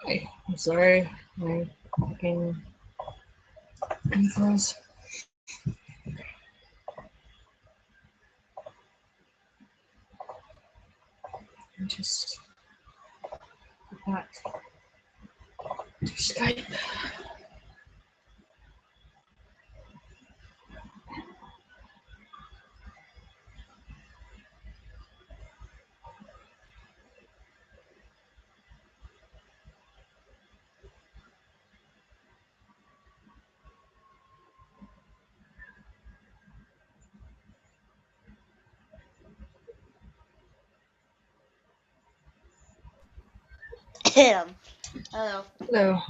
I'm sorry. My fucking infos. Just go back to Skype. Hello. Hello.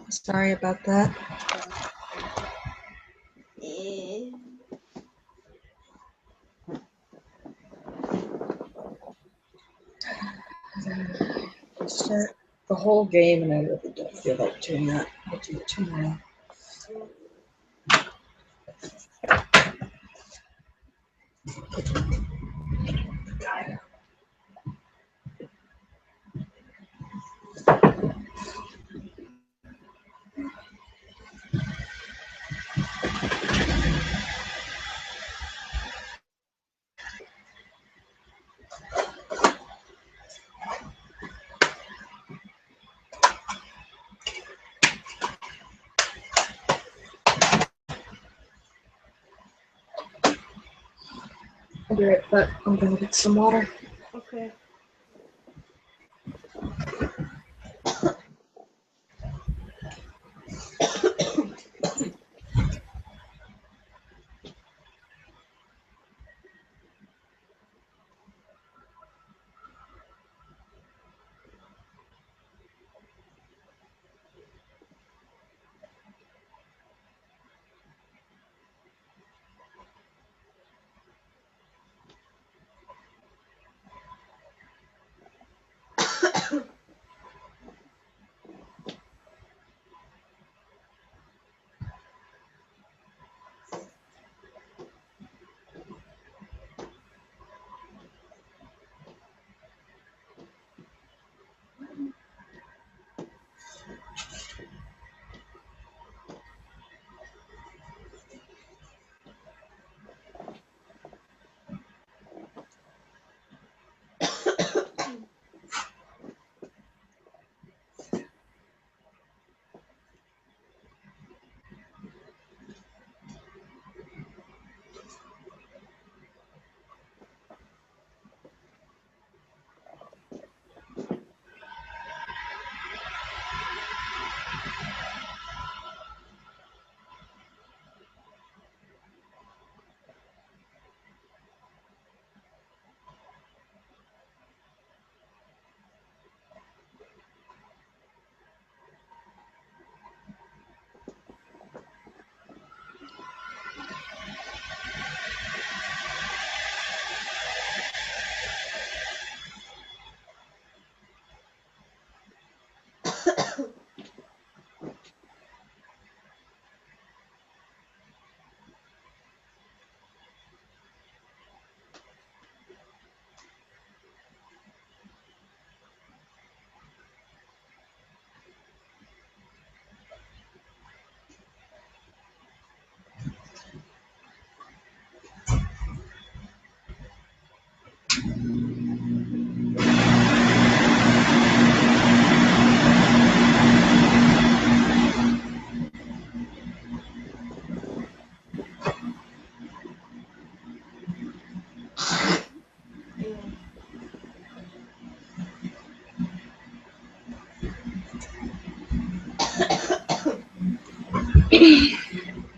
Sorry about that. Start the whole game, and I really don't feel like doing that. I'll do it tomorrow. I'll be right back. I'm gonna get some water. Okay.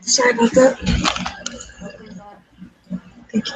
Sorry about that. Thank you.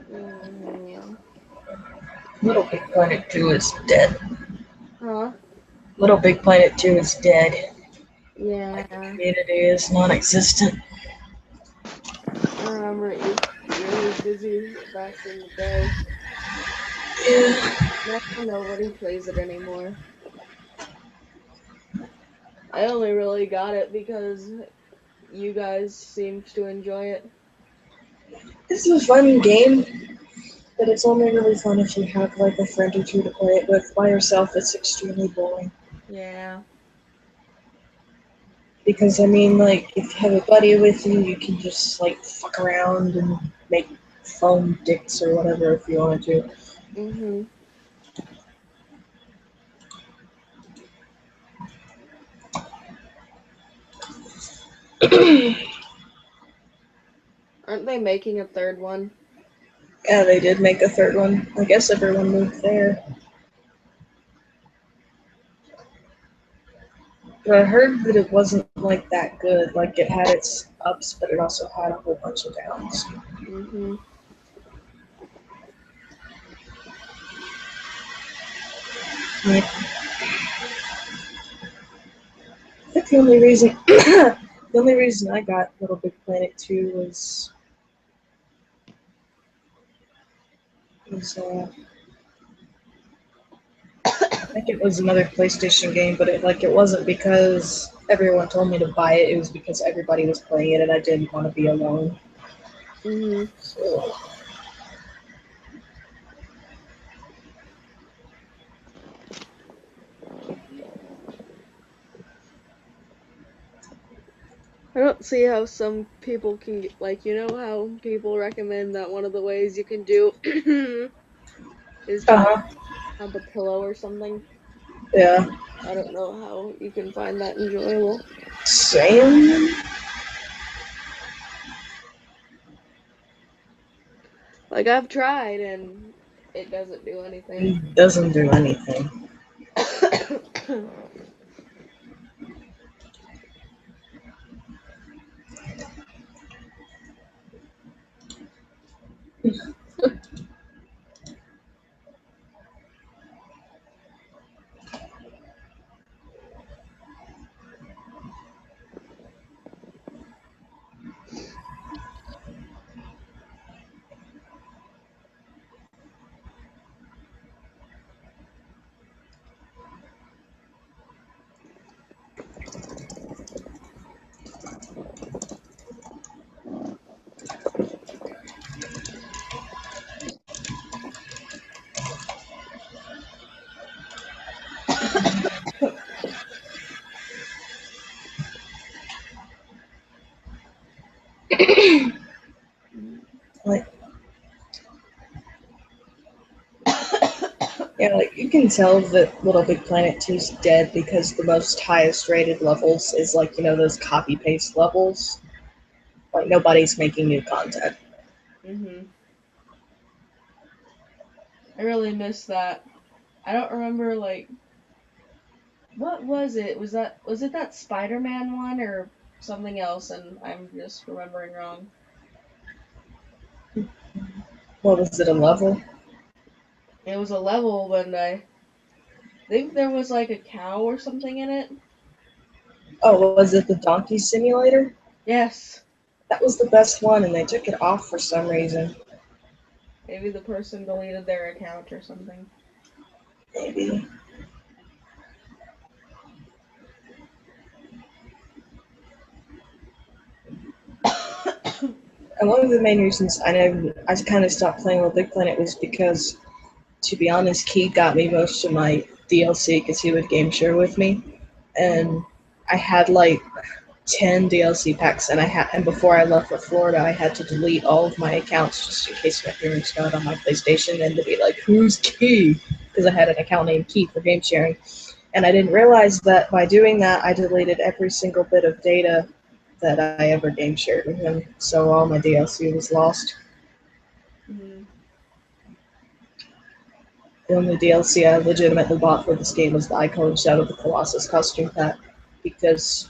Yeah. Little Big Planet 2 is dead. Huh? Little Big Planet 2 is dead. Like the Yeah. community is non-existent. I remember it used to be really busy back in the day. Yeah. Now nobody plays it anymore. I only really got it because you guys seemed to enjoy it. It's a fun game, but it's only really fun if you have like a friend or two to play it with. By yourself, it's extremely boring. Yeah. Because I mean, like, if you have a buddy with you, you can just like fuck around and make foam dicks or whatever if you wanted to. Mhm. Aren't they making a third one? Yeah, they did make a third one. I guess everyone moved there. But I heard that it wasn't like that good. Like it had its ups, but it also had a whole bunch of downs. Mhm. Yeah. I think the only reason the only reason I got Little Big Planet 2 was I think it was another PlayStation game, but it wasn't because everyone told me to buy it. It was because everybody was playing it, and I didn't want to be alone. Mhm. So I don't see how some people can get, like, you know how people recommend that one of the ways you can do is to huh. have a pillow or something. Yeah. I don't know how you can find that enjoyable. Same. Like I've tried and it doesn't do anything. It doesn't do anything. Like yeah, like you can tell that Little Big Planet 2 is dead because the most highest rated levels is like, those copy paste levels. Like nobody's making new content. Mhm. I really miss that. I don't remember like what was it? Was it that Spider-Man one or something else and I'm just remembering wrong. What was it, a level? It was a level when I think there was like a cow or something in it. Oh, was it the Donkey Simulator? Yes. That was the best one, and they took it off for some reason. Maybe the person deleted their account or something. Maybe. And one of the main reasons I kind of stopped playing Little Big Planet was because, to be honest, Key got me most of my DLC because he would game share with me, Mhm. and I had like 10 DLC packs, and before I left for Florida, I had to delete all of my accounts just in case my parents got on my PlayStation and to be like, "Who's Key?" Because I had an account named Key for game sharing, and I didn't realize that by doing that, I deleted every single bit of data that I ever game shared with him. So all my DLC was lost. Mhm. The only DLC I legitimately bought for this game was the Icon Shadow of the Colossus costume pack because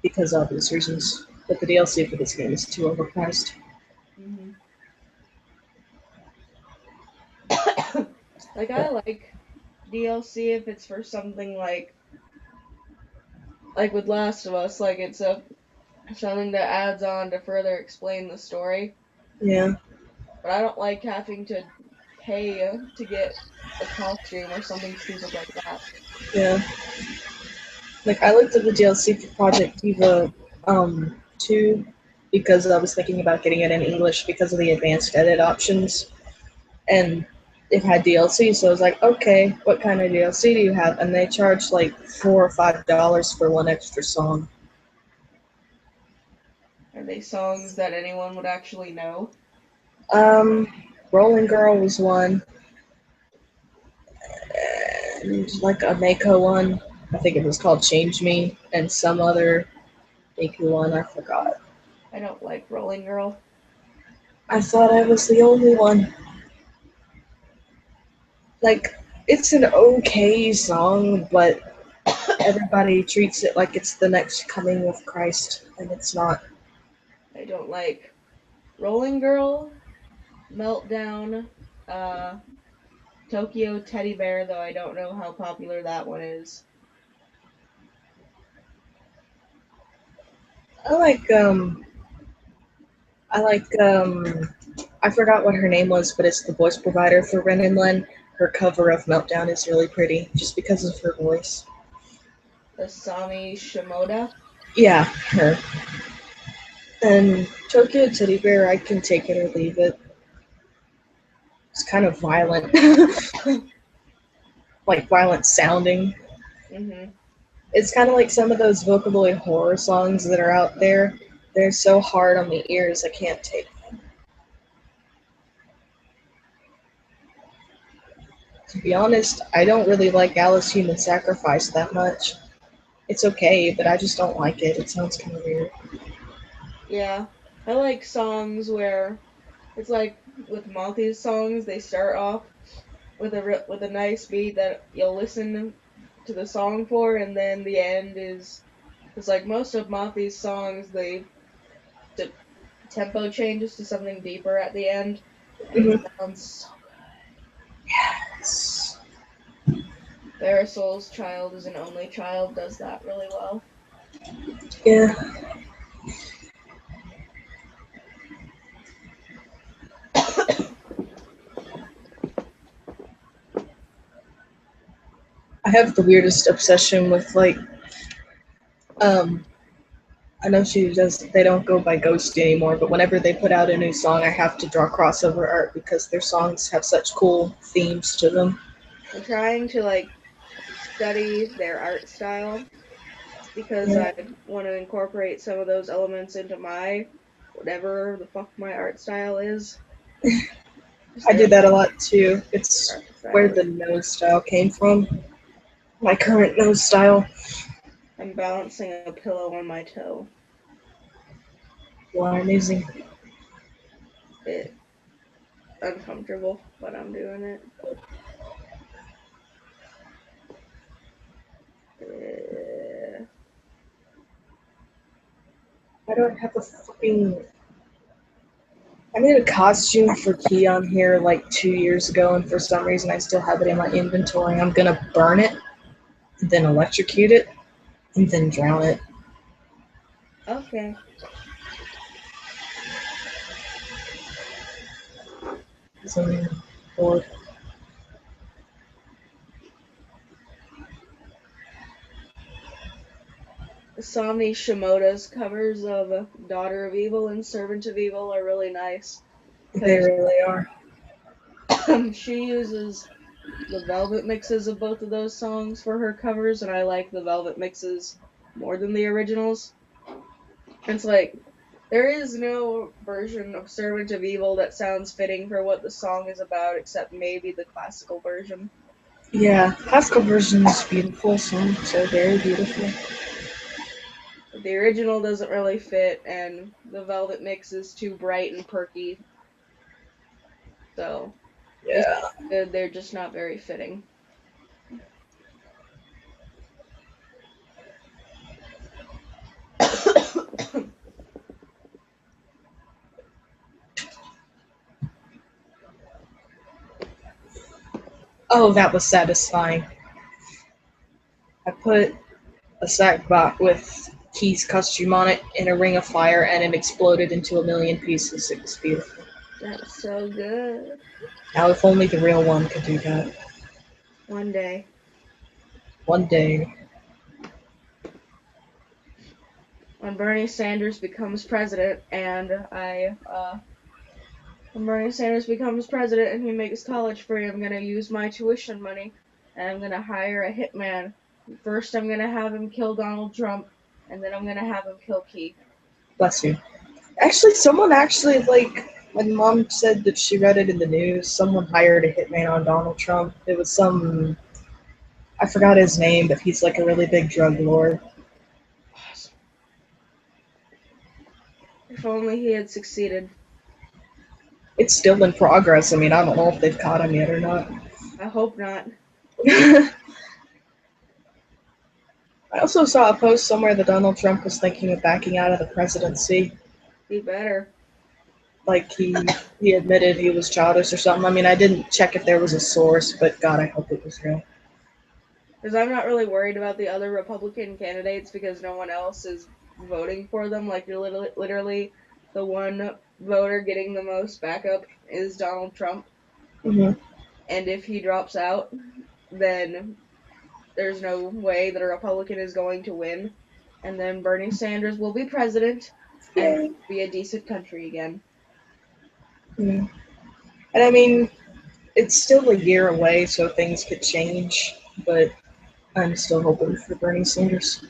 because obvious reasons. But the DLC for this game is too overpriced. Like, I like DLC if it's for something like with Last of Us, like it's a something that adds on to further explain the story. Yeah, But I don't like having to pay to get a costume or something stupid like that. yeah. Like I looked at the DLC for Project Diva 2 because I was thinking about getting it in English because of the advanced edit options, and it had DLC. So I was like, okay, what kind of DLC do you have? And they charged like $4 or $5 for one extra song. Are they songs that anyone would actually know? Um, Rolling Girl was one, and like a Mako one. I think it was called Change Me, and some other Mako one. I forgot. I don't like Rolling Girl. I thought I was the only one. Like, it's an okay song, but everybody treats it like it's the next coming of Christ, and it's not. I don't like Rolling Girl, Meltdown, uh, Tokyo Teddy Bear, though I don't know how popular that one is. I like, I like, I forgot what her name was, but it's the voice provider for Ren and Len. Her cover of Meltdown is really pretty, just because of her voice. Asami Shimoda. Yeah, her. And Tokyo Teddy Bear, I can take it or leave it. It's kind of violent. Like, violent sounding. hmm It's kind of like some of those Vocaloid horror songs that are out there. They're so hard on the ears, I can't take them. To be honest, I don't really like Alice Human Sacrifice that much. It's okay, but I just don't like it. It sounds kind of weird. Yeah, I like songs where it's like with Monty's songs, they start off with with a nice beat that you'll listen to the song for, and then the end is it's like most of Monty's songs, the tempo changes to something deeper at the end, and it Mm-hmm. sounds so good. Parasol's Child is an Only Child does that really well. Yeah, I have the weirdest obsession with like, um, I know she does. They don't go by Ghost anymore, but whenever they put out a new song, I have to draw crossover art because their songs have such cool themes to them. I'm trying to study their art style because Yeah, I want to incorporate some of those elements into my whatever the fuck my art style is. I Their do that a lot too. It's art where style. the nose style came from. My current nose style. I'm balancing a pillow on my toe. You are amazing. It uncomfortable, but I'm doing it. Uh, I don't have a fucking. I made a costume for Keon here like 2 years ago, and for some reason I still have it in my inventory. I'm gonna burn it, and then electrocute it, and then drown it. okay. So I'm bored. Asami Shimoda's covers of Daughter of Evil and Servant of Evil are really nice They because really are. she uses the Velvet mixes of both of those songs for her covers, and I like the Velvet mixes more than the originals. It's like there is no version of Servant of Evil that sounds fitting for what the song is about, except maybe the classical version. Yeah, classical version is beautiful. Songs so very beautiful. But the original doesn't really fit, and the Velvet mix is too bright and perky, so they Yeah. sound good, they're just not very fitting. Oh, that was satisfying. I put a sack bot with Key's costume on it in a ring of fire, and it exploded into a million pieces. It was beautiful. That's so good. Now, if only the real one could do that. One day. One day. When Bernie Sanders becomes president when Bernie Sanders becomes president and he makes college free, I'm gonna use my tuition money and I'm gonna hire a hitman. First I'm gonna have him kill Donald Trump and then I'm gonna have him kill Key. Bless you. Actually, someone actually, like, my mom said that she read it in the news. Someone hired a hitman on Donald Trump. It was I forgot his name, but he's like a really big drug lord. Awesome. If only he had succeeded. It's still in progress. I mean, I don't know if they've caught him yet or not. I hope not. I also saw a post somewhere that Donald Trump was thinking of backing out of the presidency. Be better. Like he admitted he was childish or something. I mean, I didn't check if there was a source, but God, I hope it was real. Because I'm not really worried about the other Republican candidates because no one else is voting for them. Like, you're literally the one voter getting the most backup is Donald Trump. Mm-hmm. And if he drops out, then there's no way that a Republican is going to win. And then Bernie Sanders will be president and be a decent country again. Mm-hmm. And I mean, it's still a year away, so things could change, but I'm still hoping for Bernie Sanders.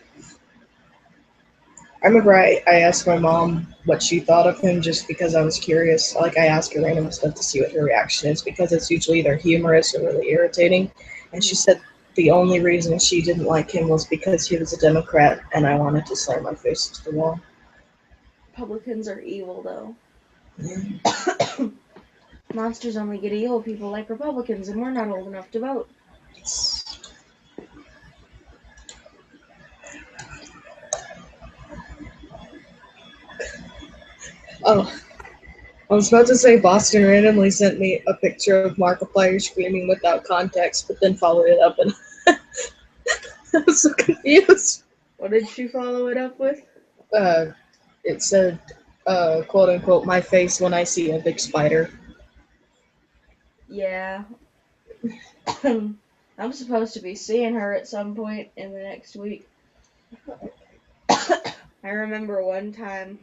I remember I asked my mom what she thought of him just because I was curious. Like, I ask her random stuff to see what her reaction is because it's usually either humorous or really irritating. And she said the only reason she didn't like him was because he was a Democrat and I wanted to slam my face into the wall. Republicans are evil, though. Yeah. Monsters only get evil people like Republicans, and we're not old enough to vote. Oh, I was about to say Boston randomly sent me a picture of Markiplier screaming without context, but then followed it up, and I was so confused. What did she follow it up with? It said, quote unquote, my face when I see a big spider. Yeah. I'm supposed to be seeing her at some point in the next week. I remember one time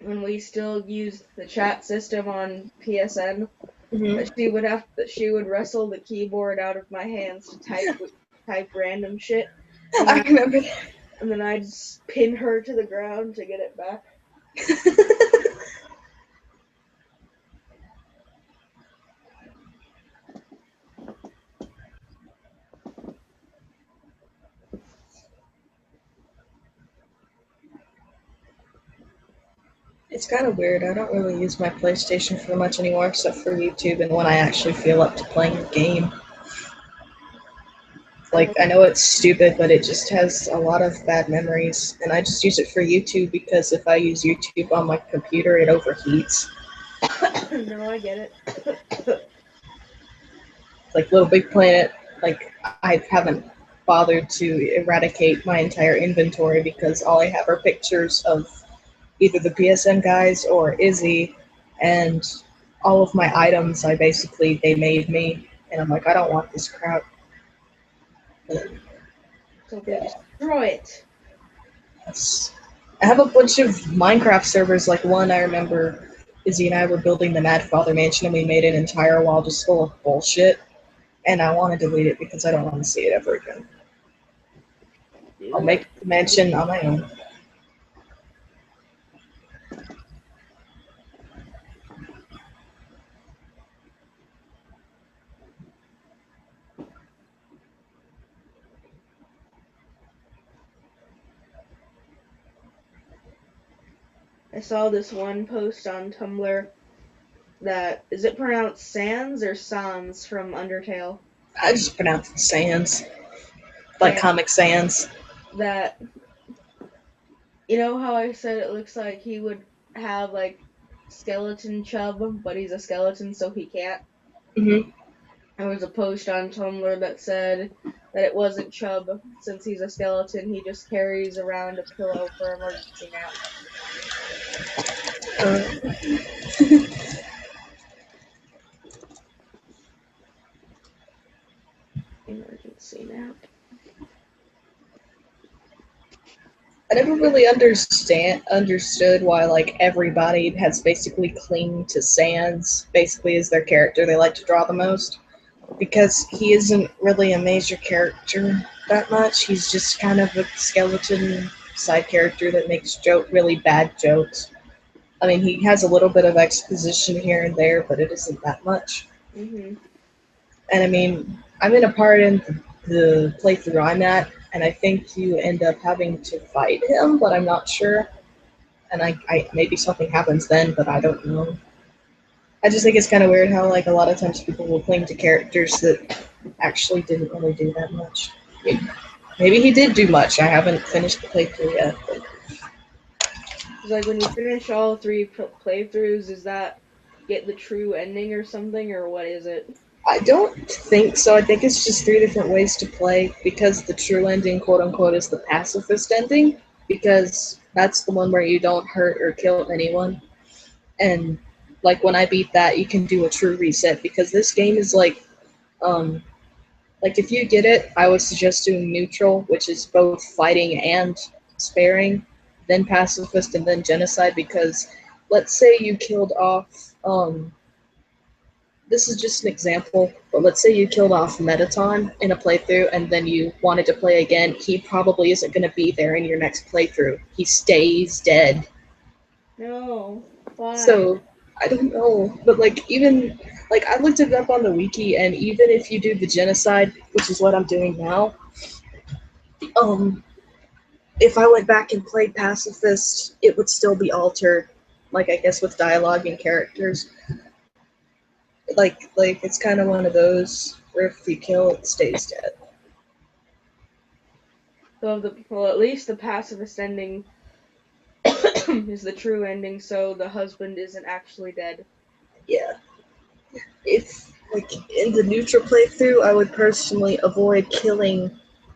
when we still used the chat system on PSN, that she would wrestle the keyboard out of my hands to type random shit. I remember that. And then I'd pin her to the ground to get it back. It's kind of weird. I don't really use my PlayStation for much anymore except for YouTube and when I actually feel up to playing a game. Like, I know it's stupid, but it just has a lot of bad memories. And I just use it for YouTube because if I use YouTube on my computer, it overheats. No, I get it. Like Little Big Planet, like, I haven't bothered to eradicate my entire inventory because all I have are pictures of either the PSN guys or Izzy, and all of my items they made me, and I'm like, I don't want this crap. So they destroy it. Yes. I have a bunch of Minecraft servers, like one I remember Izzy and I were building the Mad Father Mansion and we made an entire wall just full of bullshit, and I want to delete it because I don't want to see it ever again. I'll make the mansion on my own. I saw this one post on Tumblr that, is it pronounced Sans or Sans from Undertale? I just pronounce it Sans. Like Comic Sans. That, you know how I said it looks like he would have, like, skeleton chub, but he's a skeleton, so he can't? Mm-hmm. there was a post on Tumblr that said that it wasn't Chubb, since he's a skeleton, he just carries around a pillow for emergency naps. Uh, Emergency nap. I never really understood why like everybody has basically clinged to Sans basically as their character they like to draw the most. Because he isn't really a major character that much. He's just kind of a skeleton side character that makes really bad jokes. I mean, he has a little bit of exposition here and there, but it isn't that much. Mhm. And I mean, I'm in a part in the playthrough I'm at, and I think you end up having to fight him, but I'm not sure. And I maybe something happens then, but I don't know. I just think it's kind of weird how like a lot of times people will cling to characters that actually didn't really do that much. Maybe he did do much. I haven't finished the playthrough yet. But It's like when you finish all three playthroughs, is that get the true ending or something, or what is it? I don't think so. I think it's just three different ways to play because the true ending, quote unquote, is the pacifist ending because that's the one where you don't hurt or kill anyone. And like when I beat that, you can do a true reset because this game is um, like if you get it, I would suggest doing neutral, which is both fighting and sparing, then pacifist, and then genocide. Because let's say you killed off. This is just an example, but let's say you killed off Metaton in a playthrough, and then you wanted to play again. He probably isn't going to be there in your next playthrough. He stays dead. No. Why? So I don't know, but like even like I looked it up on the wiki, and even if you do the genocide, which is what I'm doing now, um, if I went back and played pacifist, it would still be altered, like I guess with dialogue and characters. Like it's kind of one of those where if you kill, it stays dead. So well, at least the pacifist ending is the true ending, so the husband isn't actually dead. Yeah, if like in the neutral playthrough, I would personally avoid killing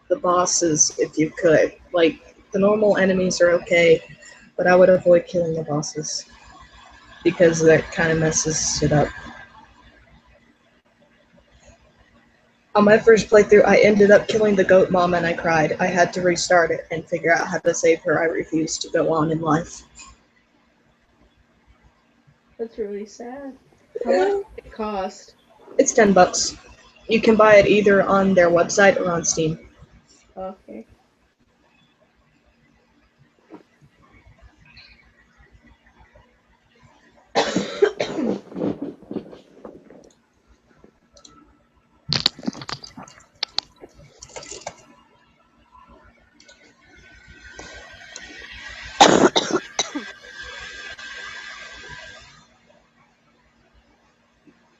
the bosses if you could. Like the normal enemies are okay, but I would avoid killing the bosses because that kind of messes it up. On my first playthrough, I ended up killing the goat mom and I cried. I had to restart it and figure out how to save her. I refused to go on in life. That's really sad. How much did it cost? It's $10. You can buy it either on their website or on Steam. Okay.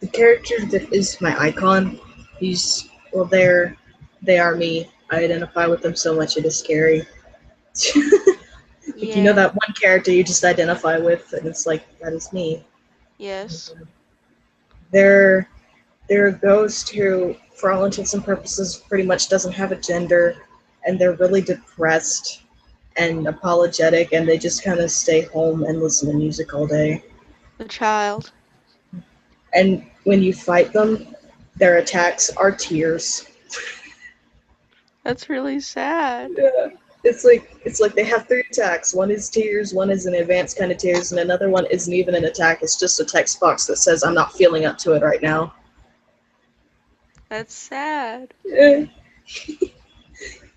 The character that is my icon, he's well, they are me. I identify with them so much it is scary. Like you know Yeah. that one character you just identify with, and it's like that is me. Yes. They're they're a ghost who, for all intents and purposes, pretty much doesn't have a gender, and they're really depressed and apologetic, and they just kind of stay home and listen to music all day. The child. And when you fight them, their attacks are tears. That's really sad. Yeah. It's like they have three attacks. One is tears, one is an advanced kind of tears, and another one isn't even an attack. It's just a text box that says I'm not feeling up to it right now. That's sad. Yeah.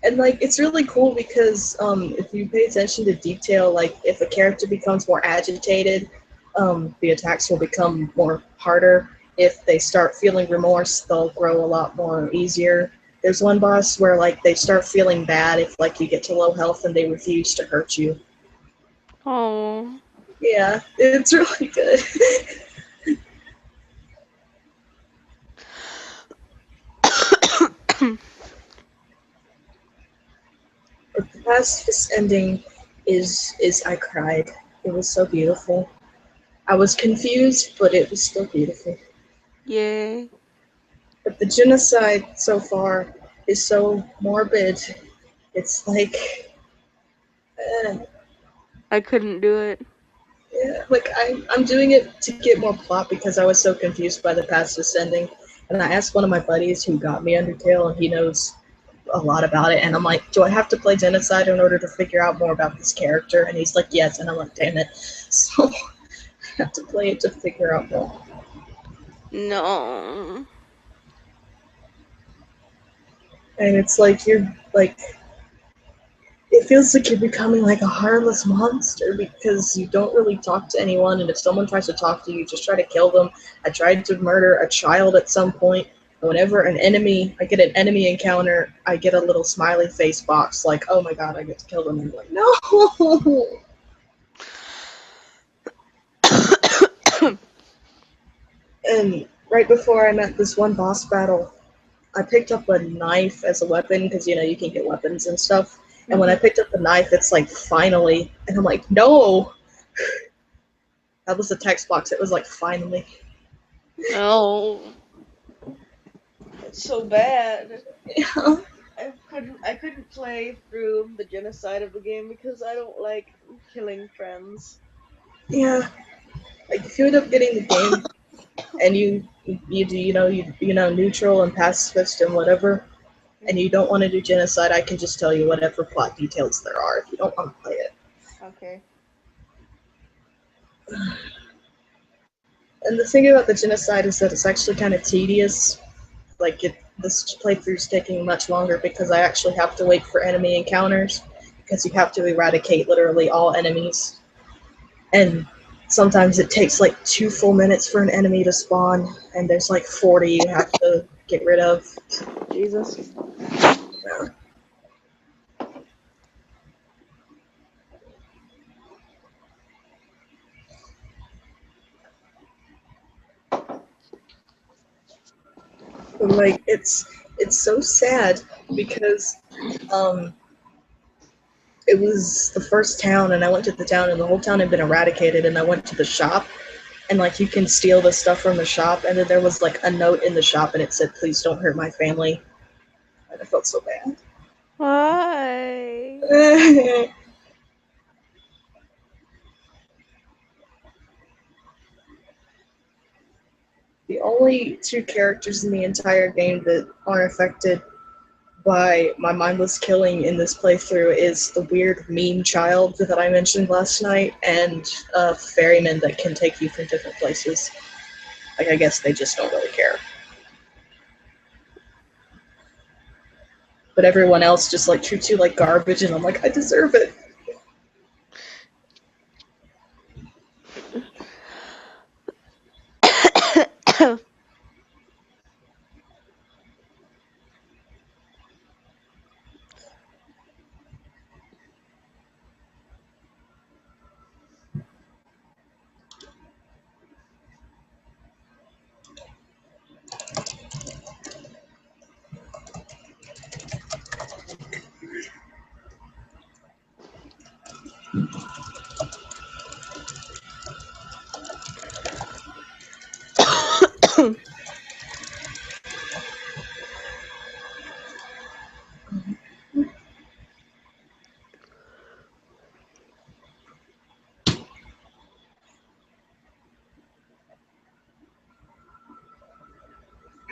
And like it's really cool because if you pay attention to detail, like if a character becomes more agitated, the attacks will become more harder. If they start feeling remorse, they'll grow a lot more easier. There's one boss where like they start feeling bad if like you get to low health and they refuse to hurt you. Oh. Yeah, it's really good. But the pacifist ending is I cried. It was so beautiful. I was confused, but it was still beautiful. Yay. But the genocide so far is so morbid. It's like, eh, I couldn't do it. yeah, like I'm doing it to get more plot because I was so confused by the past ascending. And I asked one of my buddies who got me Undertale, and he knows a lot about it. And I'm like, do I have to play Genocide in order to figure out more about this character? And he's like, yes. And I'm like, damn it. So I have to play it to figure out more. No. And it's like you're like, it feels like you're becoming like a harmless monster because you don't really talk to anyone, and if someone tries to talk to you, just try to kill them. I tried to murder a child at some point. Whenever I get an enemy encounter, I get a little smiley face box like, oh my god, I get to kill them. And I'm like, no! And right before I met this one boss battle, I picked up a knife as a weapon because, you can get weapons and stuff. And when I picked up the knife, it's like, finally. And I'm like, no! That was the text box. It was like, finally. No. It's so bad. Yeah. I couldn't play through the genocide of the game because I don't like killing friends. Yeah. Like, if you end up getting the game and you do, neutral and pacifist and whatever, and you don't want to do genocide, I can just tell you whatever plot details there are if you don't want to play it. Okay. And the thing about the genocide is that it's actually kind of tedious. Like, this playthrough's taking much longer because I actually have to wait for enemy encounters, because you have to eradicate literally all enemies. And sometimes it takes like 2 full minutes for an enemy to spawn, and there's like 40 you have to get rid of. Jesus. Yeah. But like, it's so sad because it was the first town, and I went to the town, and the whole town had been eradicated, and I went to the shop, and like, you can steal the stuff from the shop, and then there was like a note in the shop, and it said, please don't hurt my family. And I felt so bad. Why? The only 2 characters in the entire game that aren't affected by my mindless killing in this playthrough is the weird meme child that I mentioned last night, and a ferryman that can take you from different places. Like, I guess they just don't really care. But everyone else just like treats you like garbage, and I'm like, I deserve it.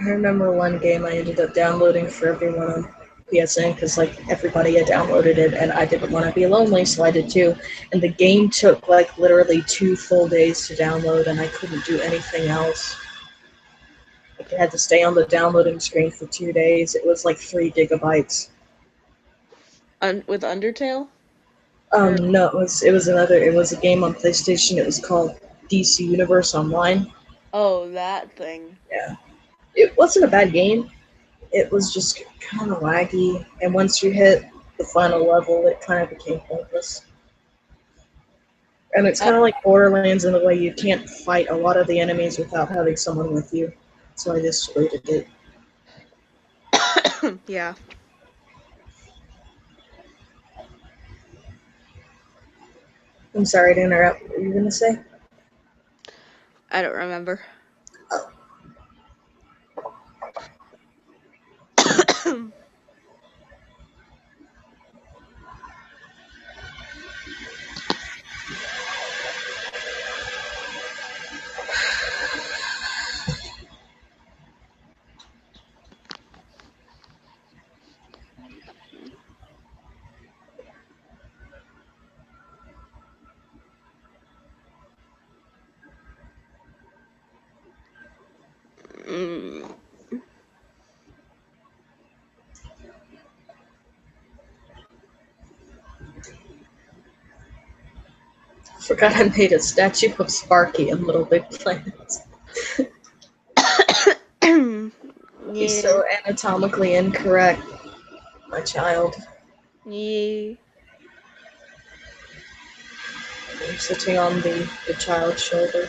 I remember one game I ended up downloading for everyone on PSN because like everybody had downloaded it, and I didn't want to be lonely, so I did too. And the game took like literally 2 full days to download, and I couldn't do anything else. Like, I had to stay on the downloading screen for 2 days. It was like 3 gigabytes. With Undertale? No, it was a game on PlayStation. It was called DC Universe Online. Oh, that thing. Yeah. It wasn't a bad game. It was just kind of laggy, and once you hit the final level, it kind of became pointless. And it's kind of like Borderlands in the way you can't fight a lot of the enemies without having someone with you. So I just deleted it. Yeah. I'm sorry to interrupt. What were you going to say? I don't remember. Mm. Forgot I made a statue of Sparky in Little Big Planet. He's Yeah. so anatomically incorrect, my child. Yeah. I'm sitting on the child's shoulder.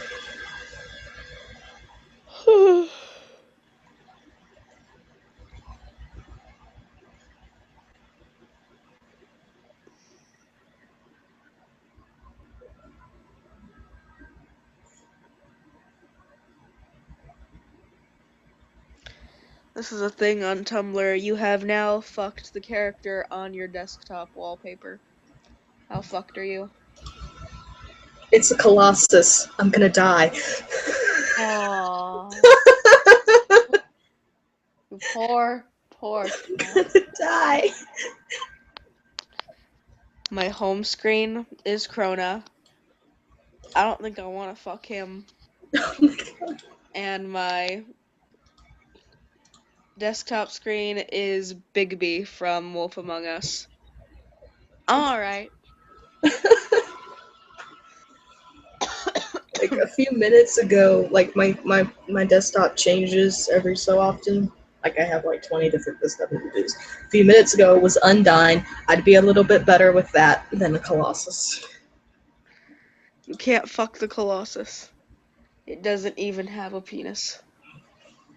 This is a thing on Tumblr. You have now fucked the character on your desktop wallpaper. How fucked are you? It's a colossus. I'm gonna die. Aww. You poor I'm child. gonna die. My home screen is Krona. I don't think I want to fuck him. Oh my god. And my desktop screen is Bigby from Wolf Among Us. Alright. Like a few minutes ago, like my desktop changes every so often. Like I have like 20 different desktop images. A few minutes ago it was Undyne. I'd be a little bit better with that than a Colossus. You can't fuck the Colossus. It doesn't even have a penis.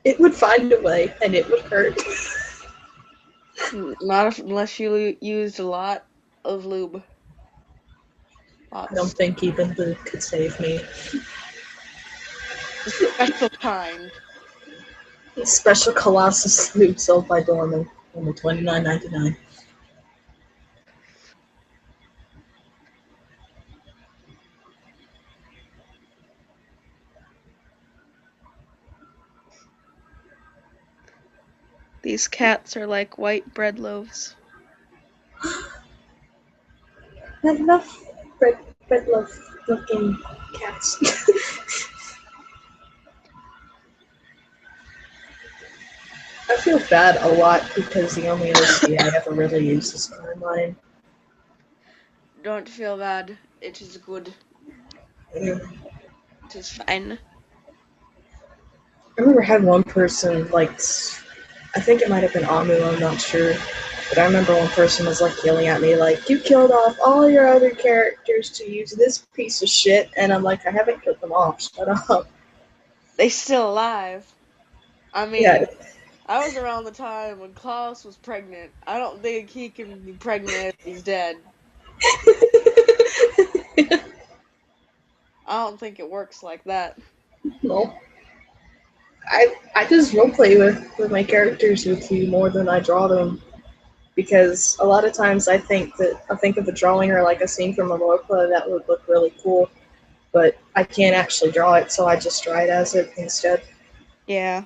It would find a way, and it would hurt. Not unless you used a lot of lube. I don't think even Luke could save me. Special kind. Special Colossus loot sold by Dorman, only $29.99. These cats are like white bread loaves. I love red love looking cats. I feel bad a lot because the only OC I ever really use is Carmine. Don't feel bad. It is good. I It is fine. remember I had one person, like, I think it might have been Amu, I'm not sure. But I remember one person was like yelling at me, like, you killed off all your other characters to use this piece of shit. And I'm like, I haven't killed them off, shut up. They still alive. I Yeah. mean, I was around the time when Klaus was pregnant. I don't think he can be pregnant if he's dead. I don't think it works like that. No. I just roleplay with my characters with you more than I draw them. Because a lot of times I think of a drawing or like a scene from a roleplay that would look really cool, but I can't actually draw it, so I just draw it as it instead. Yeah.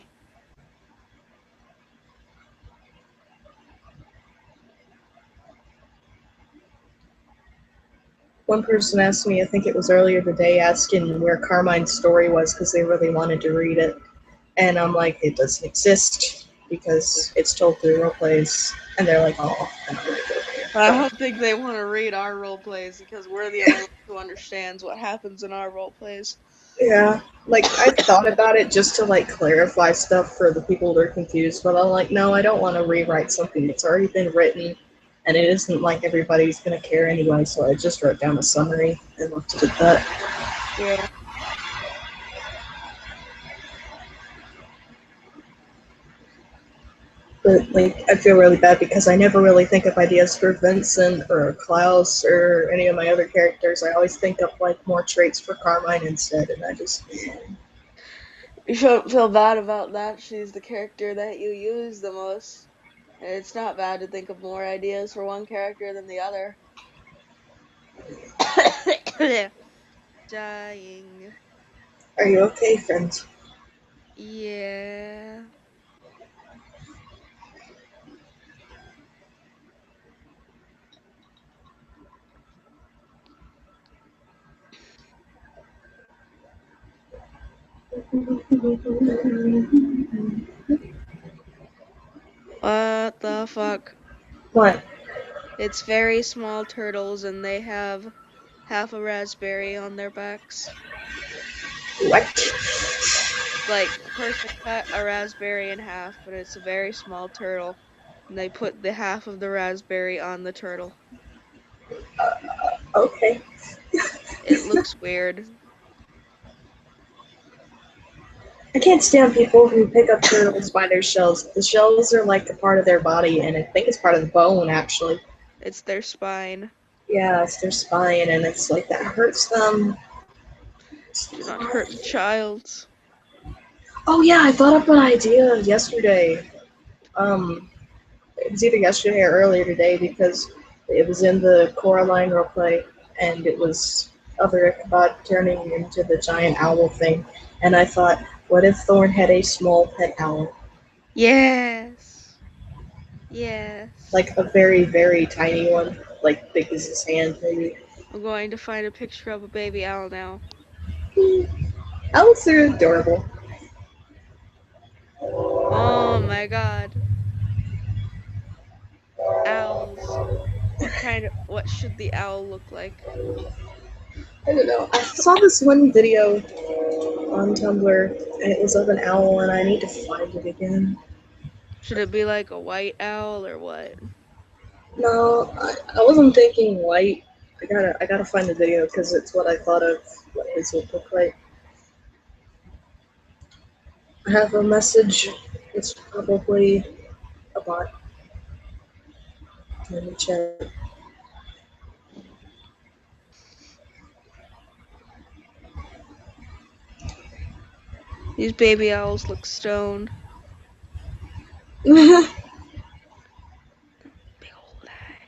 One person asked me, I think it was earlier today, asking where Carmine's story was because they really wanted to read it. And I'm like, it doesn't exist because it's told through roleplays. And they're like, oh. And I'm like, okay. I don't think they want to read our role plays because we're the only one who understands what happens in our role plays. Yeah, like I thought about it just to like clarify stuff for the people that are confused, but I'm like, no, I don't want to rewrite something that's already been written, and it isn't like everybody's gonna care anyway. So I just wrote down a summary and left it at that. Yeah. But like, I feel really bad because I never really think of ideas for Vincent or Klaus or any of my other characters. I always think of like more traits for Carmine instead, and I just. You shouldn't feel bad about that. She's the character that you use the most. And it's not bad to think of more ideas for one character than the other. Dying. Are you okay, friend? Yeah. What the fuck? What? It's very small turtles and they have half a raspberry on their backs. What? Like, a person cut a raspberry in half, but it's a very small turtle. And they put the half of the raspberry on the turtle. Okay. It looks weird. I can't stand people who pick up turtles by their shells. The shells are like a part of their body, and I think it's part of the bone, actually. It's their spine. Yeah, it's their spine, and it's like that hurts them. Do not hurt the child. Oh yeah, I thought up an idea yesterday. It was either yesterday or earlier today because it was in the Coraline roleplay, and it was other Ichabod turning into the giant owl thing. And I thought, what if Thorn had a small pet owl? Yes. Yes. Like a very, very tiny one, like big as his hand, maybe. I'm going to find a picture of a baby owl now. Owls are adorable. Oh my god. Owls. What should the owl look like? I don't know. I saw this one video on Tumblr, and it was of an owl, and I need to find it again. Should it be like a white owl or what? No, I wasn't thinking white. I gotta find the video because it's what I thought of what his would look like. I have a message. It's probably a bot. Let me check. These baby owls look stoned. Big old eye.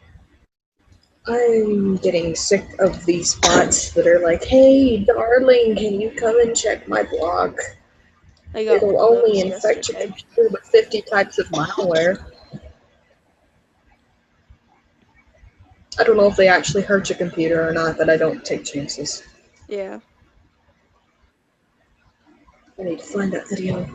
I'm getting sick of these bots that are like, "Hey, darling, can you come and check my blog? I got It'll one of only those infect your yesterday. computer with 50 types of malware." I don't know if they actually hurt your computer or not, but I don't take chances. Yeah. I need to find that video.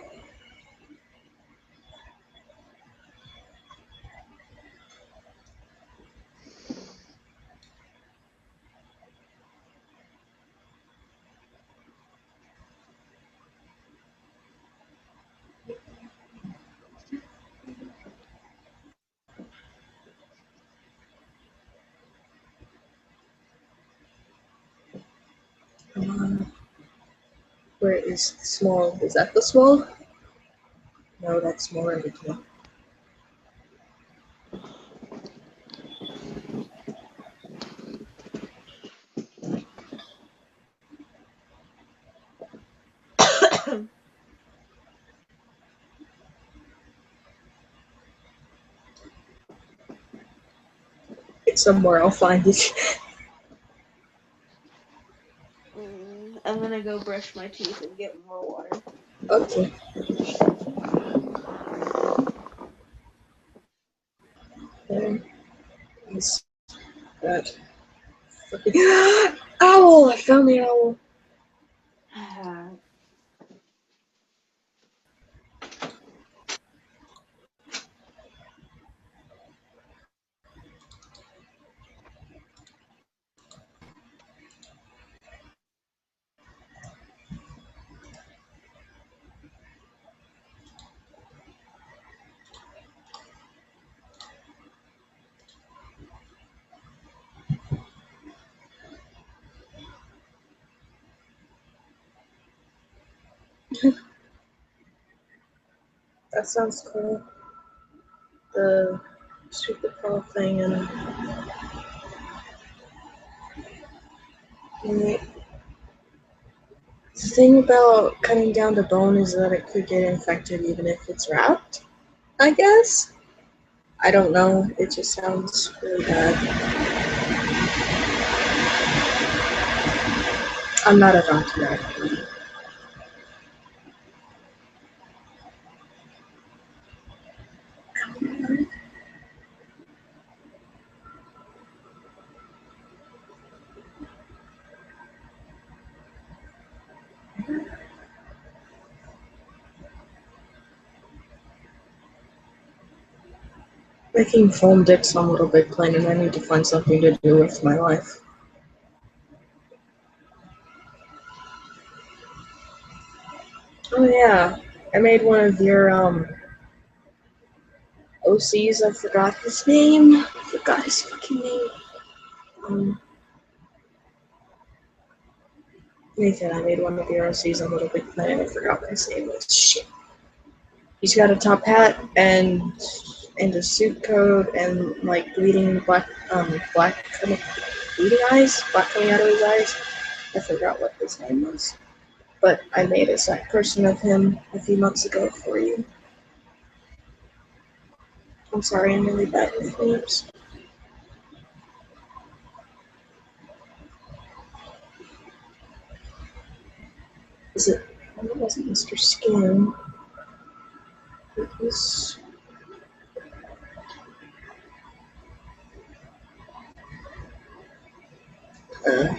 Come on. Where is the small? Is that the small? No, that's more original. It's somewhere. I'll find it. I'm gonna go brush my teeth and get more water. Okay. There is that. Owl! I found the owl. That sounds cool. The stupid ball thing and the thing about cutting down the bone is that it could get infected even if it's wrapped, I guess. I don't know. It just sounds really bad. I'm not a doctor. Making foam dicks on Little Big Planet. I need to find something to do with my life. Oh yeah, I made one of your OCs. I forgot his name. I forgot his fucking name. Nathan, I made one of your OCs on Little Big Planet. I forgot what his name was. Shit. He's got a top hat and a suit coat and like bleeding black bleeding eyes, black coming out of his eyes. I forgot what his name was. But I made a second person of him a few months ago for you. I'm sorry, I'm really bad with names. Is it? It wasn't Mr. Skin. It was. Uh,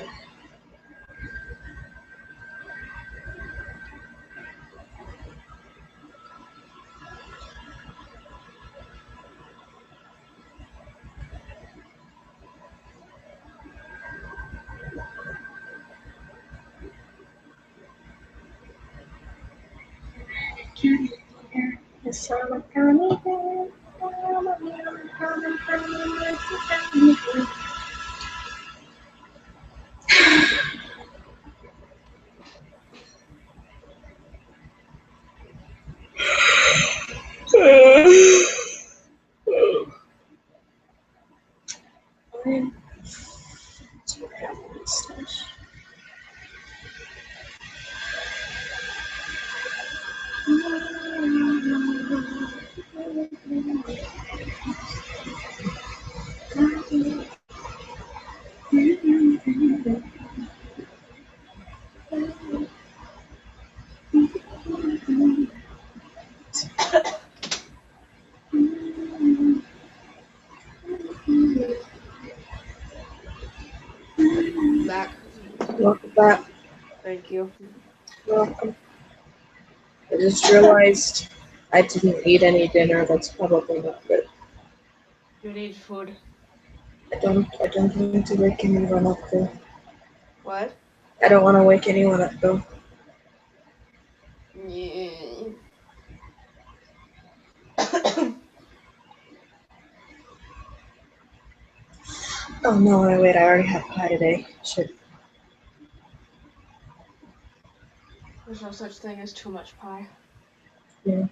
Back. Welcome back. Thank you. Welcome. I just realized I didn't eat any dinner. That's probably not good. You need food. I don't want to wake anyone up though. What? I don't want to wake anyone up though. Yeah. Oh no, wait, I already had pie today. Shit. There's no such thing as too much pie. Yeah.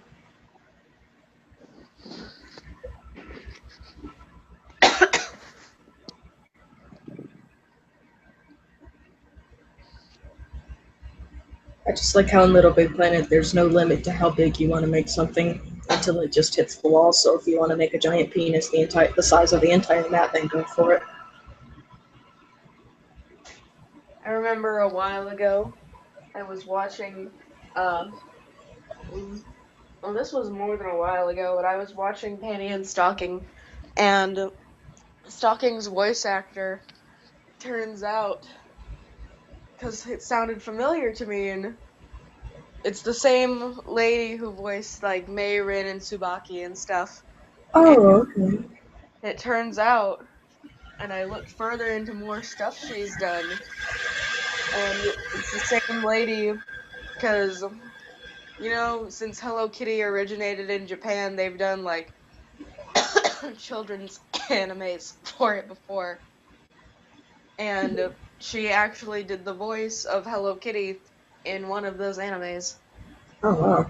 I just like how in Little Big Planet there's no limit to how big you want to make something until it just hits the wall. So if you want to make a giant penis the size of the entire map, then go for it. I remember a while ago, I was watching, well, this was more than a while ago, but I was watching Penny and Stocking, and Stocking's voice actor, turns out, because it sounded familiar to me, and it's the same lady who voiced, like, Mei Rin and Tsubaki and stuff. Oh, okay. It turns out, and I looked further into more stuff she's done, and it's the same lady, because, you know, since Hello Kitty originated in Japan, they've done, like, children's animes for it before. And she actually did the voice of Hello Kitty in one of those animes. Oh wow.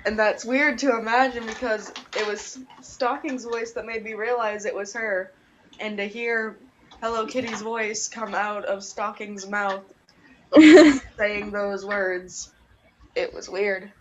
And that's weird to imagine because it was Stocking's voice that made me realize it was her. And to hear Hello Kitty's voice come out of Stocking's mouth saying those words, it was weird.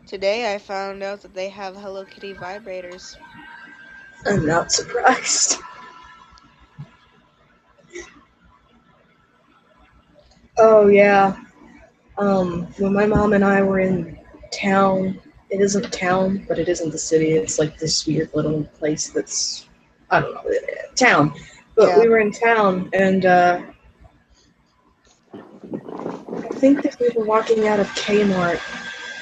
Today I found out that they have Hello Kitty vibrators. I'm not surprised. Oh yeah. When my mom and I were in town, it isn't town, but it isn't the city. It's like this weird little place that's, I don't know, town. But Yeah. we were in town, and I think that we were walking out of Kmart,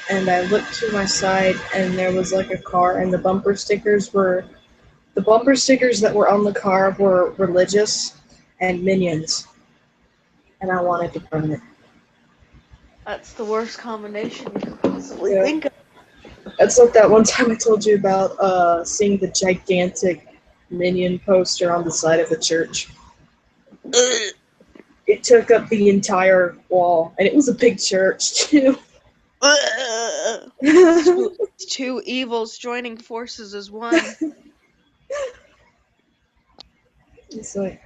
and I looked to my side, and there was like a car, and the bumper stickers that were on the car were religious and Minions, and I wanted to burn it. That's the worst combination you could possibly Yeah. think of. That's like that one time I told you about seeing the gigantic Minion poster on the side of the church. It took up the entire wall, and it was a big church too. Two evils joining forces as one. It's like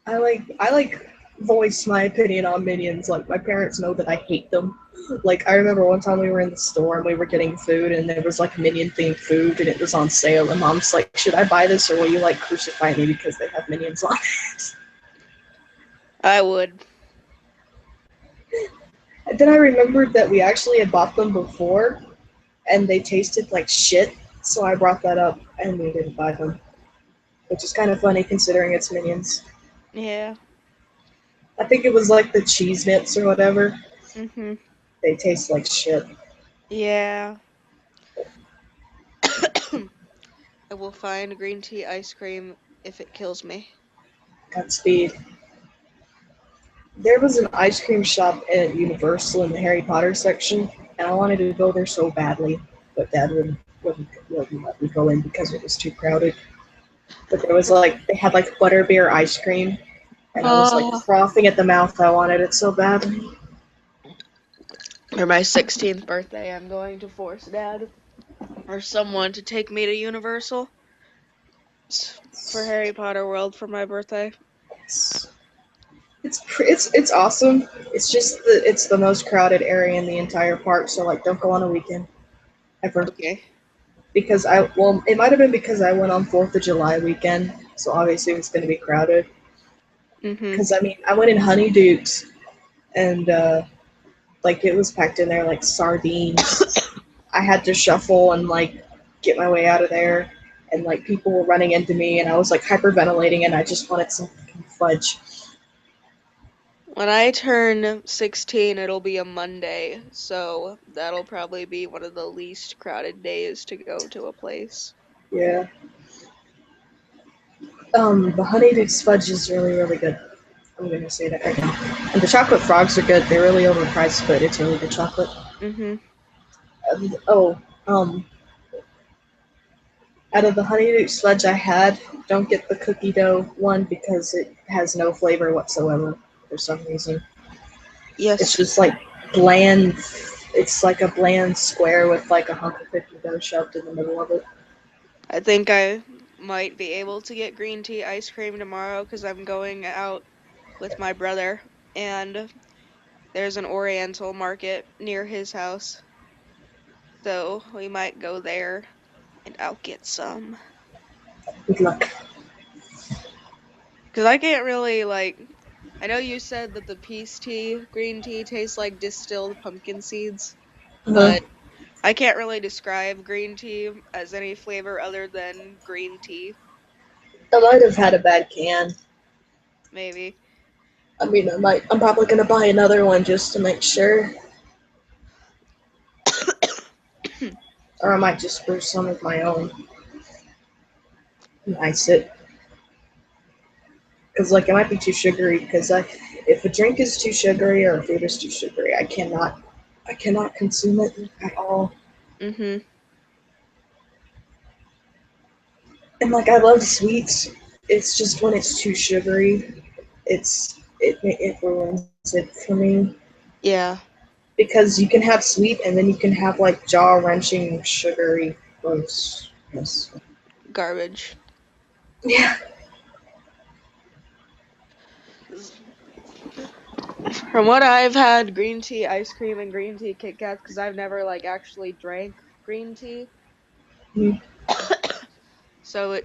I voice my opinion on Minions. Like my parents know that I hate them. Like I remember one time we were in the store and we were getting food and there was like Minion themed food and it was on sale and Mom's like, should I buy this or will you like crucify me because they have Minions on it? I would. And then I remembered that we actually had bought them before and they tasted like shit, so I brought that up and we didn't buy them. Which is kind of funny considering it's Minions. Yeah. I think it was like the cheese nips or whatever. Mhm. They taste like shit. Yeah. I will find green tea ice cream if it kills me. Godspeed. There was an ice cream shop at Universal in the Harry Potter section, and I wanted to go there so badly, but Dad wouldn't let me go in because it was too crowded. But there was like they had like butterbeer ice cream, and I was like Oh. frothing at the mouth. I wanted it so badly. For my 16th birthday, I'm going to force Dad or someone to take me to Universal for Harry Potter World for my birthday. It's awesome. It's just it's the most crowded area in the entire park. So like, don't go on a weekend ever. Okay. Because it might have been because I went on 4th of July weekend, so obviously it's going to be crowded. Mhm. Because I mean, I went in Honeydukes, and like it was packed in there like sardines. I had to shuffle and like get my way out of there, and like people were running into me, and I was like hyperventilating, and I just wanted some fucking fudge. When I turn 16, it'll be a Monday, so that'll probably be one of the least crowded days to go to a place. Yeah. The Honeydukes fudge is really really good. I'm gonna say that right now. And the chocolate frogs are good. They're really overpriced, but it's really good chocolate. Mhm. Oh, um, out of the honeydew sludge I had, don't get the cookie dough one because it has no flavor whatsoever for some reason. Yes. It's just like bland. It's like a bland square with like a hunk of cookie dough shoved in the middle of it. I think I might be able to get green tea ice cream tomorrow because I'm going out with my brother, and there's an Oriental market near his house, so we might go there, and I'll get some. Good luck. Because I can't really, like, I know you said that the peace tea, green tea, tastes like distilled pumpkin seeds, Uh-huh. but I can't really describe green tea as any flavor other than green tea, I might have had a bad can. maybe. I mean, I'm probably gonna buy another one just to make sure, or I might just brew some of my own and ice it. Because like it might be too sugary. Because if a drink is too sugary or a food is too sugary, I cannot consume it at all. Mhm. And like I love sweets. It's just when it's too sugary, it ruins it for me. Yeah. Because you can have sweet and then you can have like jaw wrenching sugary grossness. Garbage. Yeah. From what I've had, green tea ice cream and green tea Kit Kats, because I've never like actually drank green tea. Mm. So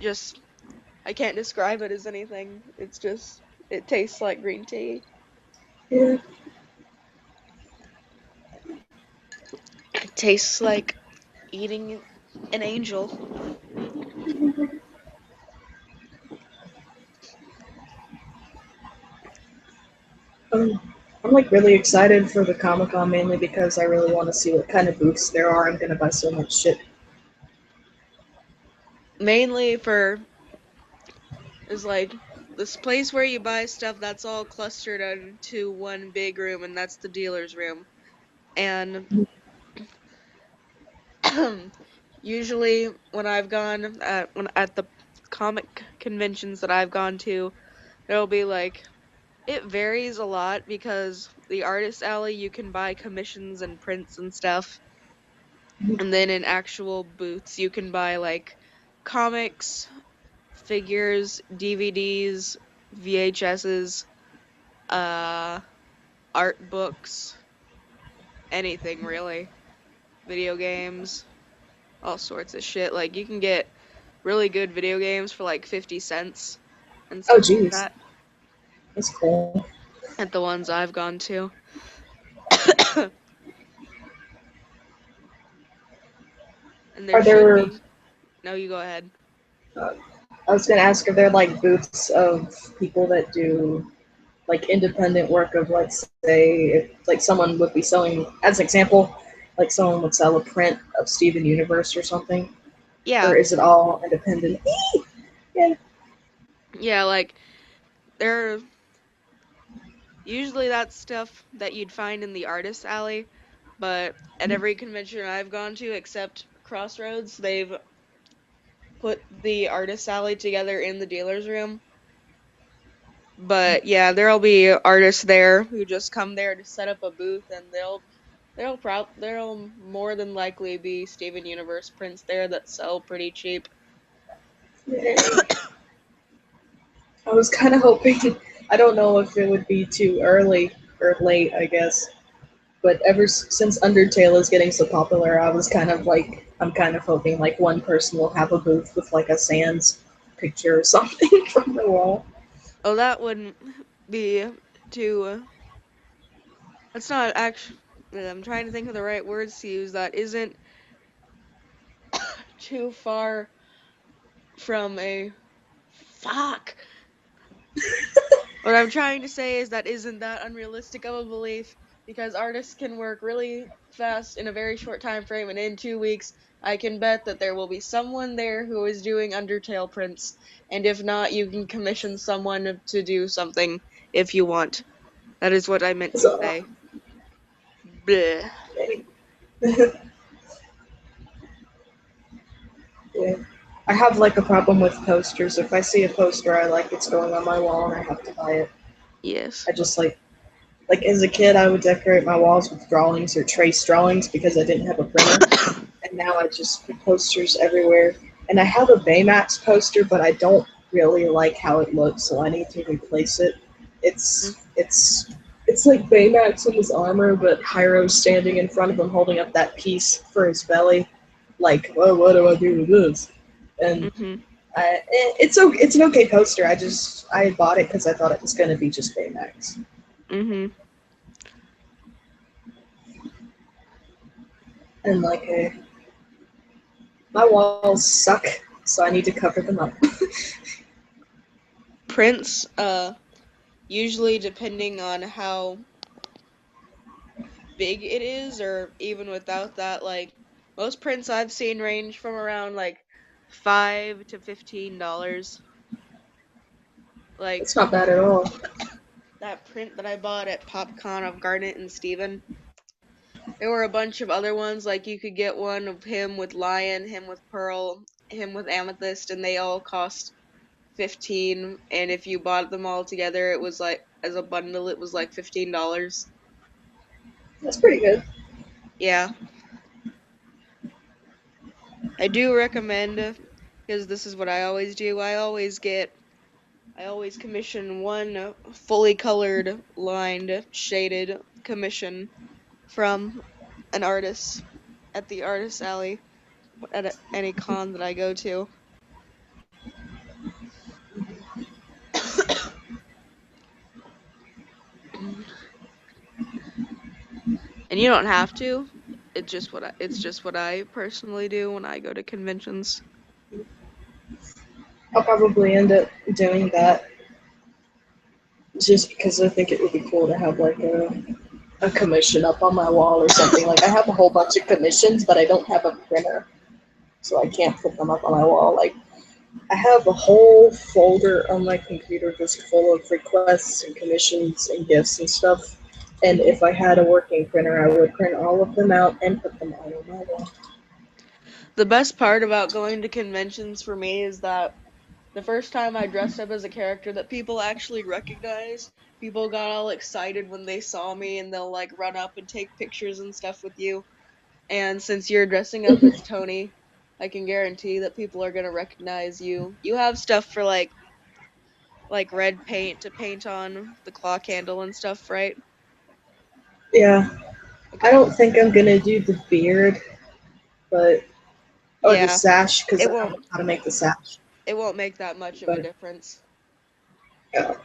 I can't describe it as anything. It's just, it tastes like green tea. Yeah. It tastes like eating an angel. I'm like really excited for the Comic Con mainly because I really want to see what kind of booths there are. I'm gonna buy so much shit. Mainly for, is like, this place where you buy stuff that's all clustered into one big room, and that's the dealer's room. And usually when I've gone at the comic conventions that I've gone to, there'll be like, it varies a lot because the artist alley you can buy commissions and prints and stuff, and then in actual booths you can buy like comics, figures, DVDs, VHSs, uh art books, anything really. Video games, all sorts of shit. Like you can get really good video games for like 50 cents and Oh stuff like jeez, that that's cool. at the ones I've gone to. And there Are should there? be. No, you go ahead. Uh, I was gonna ask, are there like booths of people that do like independent work of, let's say, if like someone would be selling, as an example, like someone would sell a print of Steven Universe or something, or Yeah. is it all independent? Yeah. Yeah, like there usually that's stuff that you'd find in the artist alley, but at every convention I've gone to except Crossroads, they've put the artist alley together in the dealer's room. But yeah, there'll be artists there who just come there to set up a booth, and there'll more than likely be Steven Universe prints there that sell pretty cheap. Yay. I was kind of hoping, I don't know if it would be too early or late, I guess, but since Undertale is getting so popular, I was kind of like, I'm kind of hoping like one person will have a booth with like a Sans picture or something from the wall. Oh, that wouldn't be too. That's not actually. I'm trying to think of the right words to use. That isn't too far from a. Fuck! What I'm trying to say is that isn't that unrealistic of a belief because artists can work really fast in a very short time frame, and in 2 weeks, I can bet that there will be someone there who is doing Undertale prints, and if not, you can commission someone to do something if you want. That is what I meant to So, say. Bleh. yeah. I have like a problem with posters. If I see a poster I like, it's going on my wall and I have to buy it. Yes. I just like as a kid, I would decorate my walls with drawings or trace drawings because I didn't have a printer, and now I just put posters everywhere. And I have a Baymax poster, but I don't really like how it looks, so I need to replace it. It's like Baymax in his armor, but Hyro's standing in front of him holding up that piece for his belly. Like, well, what do I do with this? And Mhm. it's an okay poster. I bought it because I thought it was going to be just Baymax. Mhm. And like my walls suck, so I need to cover them up. Prints, usually depending on how big it is, or even without that, like most prints I've seen range from around like $5 to $15. Like It's not bad at all. that print that I bought at PopCon of Garnet and Steven. There were a bunch of other ones, like you could get one of him with Lion, him with Pearl, him with Amethyst, and they all cost 15, and if you bought them all together it was like as a bundle it was like $15. That's pretty good. Yeah. I do recommend, because this is what I always do. I always get I always commission one fully colored, lined, shaded commission from an artist at the artist alley at any con that I go to. And you don't have to. It's just what I personally do when I go to conventions. I'll probably end up doing that just because I think it would be cool to have like a commission up on my wall or something. Like I have a whole bunch of commissions, but I don't have a printer, so I can't put them up on my wall. Like I have a whole folder on my computer just full of requests and commissions and gifts and stuff. And if I had a working printer, I would print all of them out and put them all on my wall. The best part about going to conventions for me is that the first time I dressed up as a character that people actually recognize, people got all excited when they saw me and they'll like run up and take pictures and stuff with you. And since you're dressing up as Tony, I can guarantee that people are gonna recognize you. You have stuff for like red paint to paint on the claw candle and stuff, right? Yeah, I Okay. don't think I'm gonna do the beard, but or the Yeah. sash because It I don't won't know how to make the sash. it won't make that much of a But difference.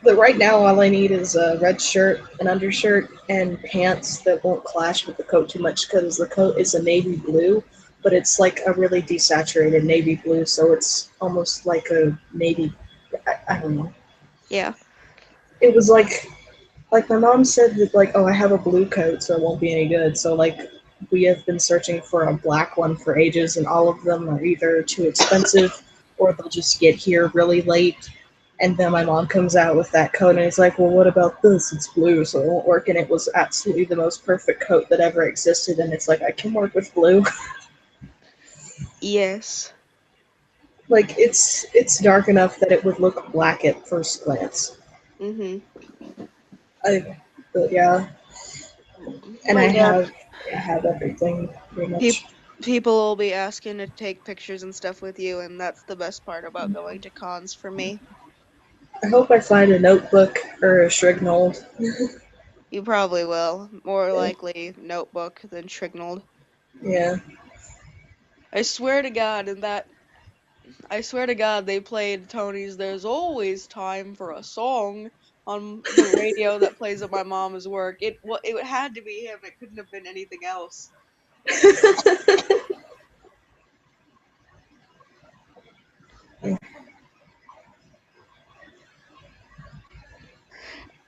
but right now, all I need is a red shirt, an undershirt, and pants that won't clash with the coat too much because the coat is a navy blue, but it's like a really desaturated navy blue, so it's almost like a navy. I don't know. Yeah. It was like my mom said that like, oh, I have a blue coat, so it won't be any good. So like we have been searching for a black one for ages, and all of them are either too expensive or they'll just get here really late. And then my mom comes out with that coat, and it's like, well, what about this? It's blue, so it won't work. And it was absolutely the most perfect coat that ever existed. And it's like, I can work with blue. Yes. Like it's dark enough that it would look black at first glance. Mhm. But yeah, and But yeah, I have everything pretty peop much. people will be asking to take pictures and stuff with you, and that's the best part about going to cons for me. I hope I find a notebook or a Shrignold. You probably will. More Yeah. likely Notebook than Trignold. Yeah. I swear to God, I swear to God, they played Tony's "There's Always Time for a Song" on the radio that plays at my mom's work. It had to be him. It couldn't have been anything else.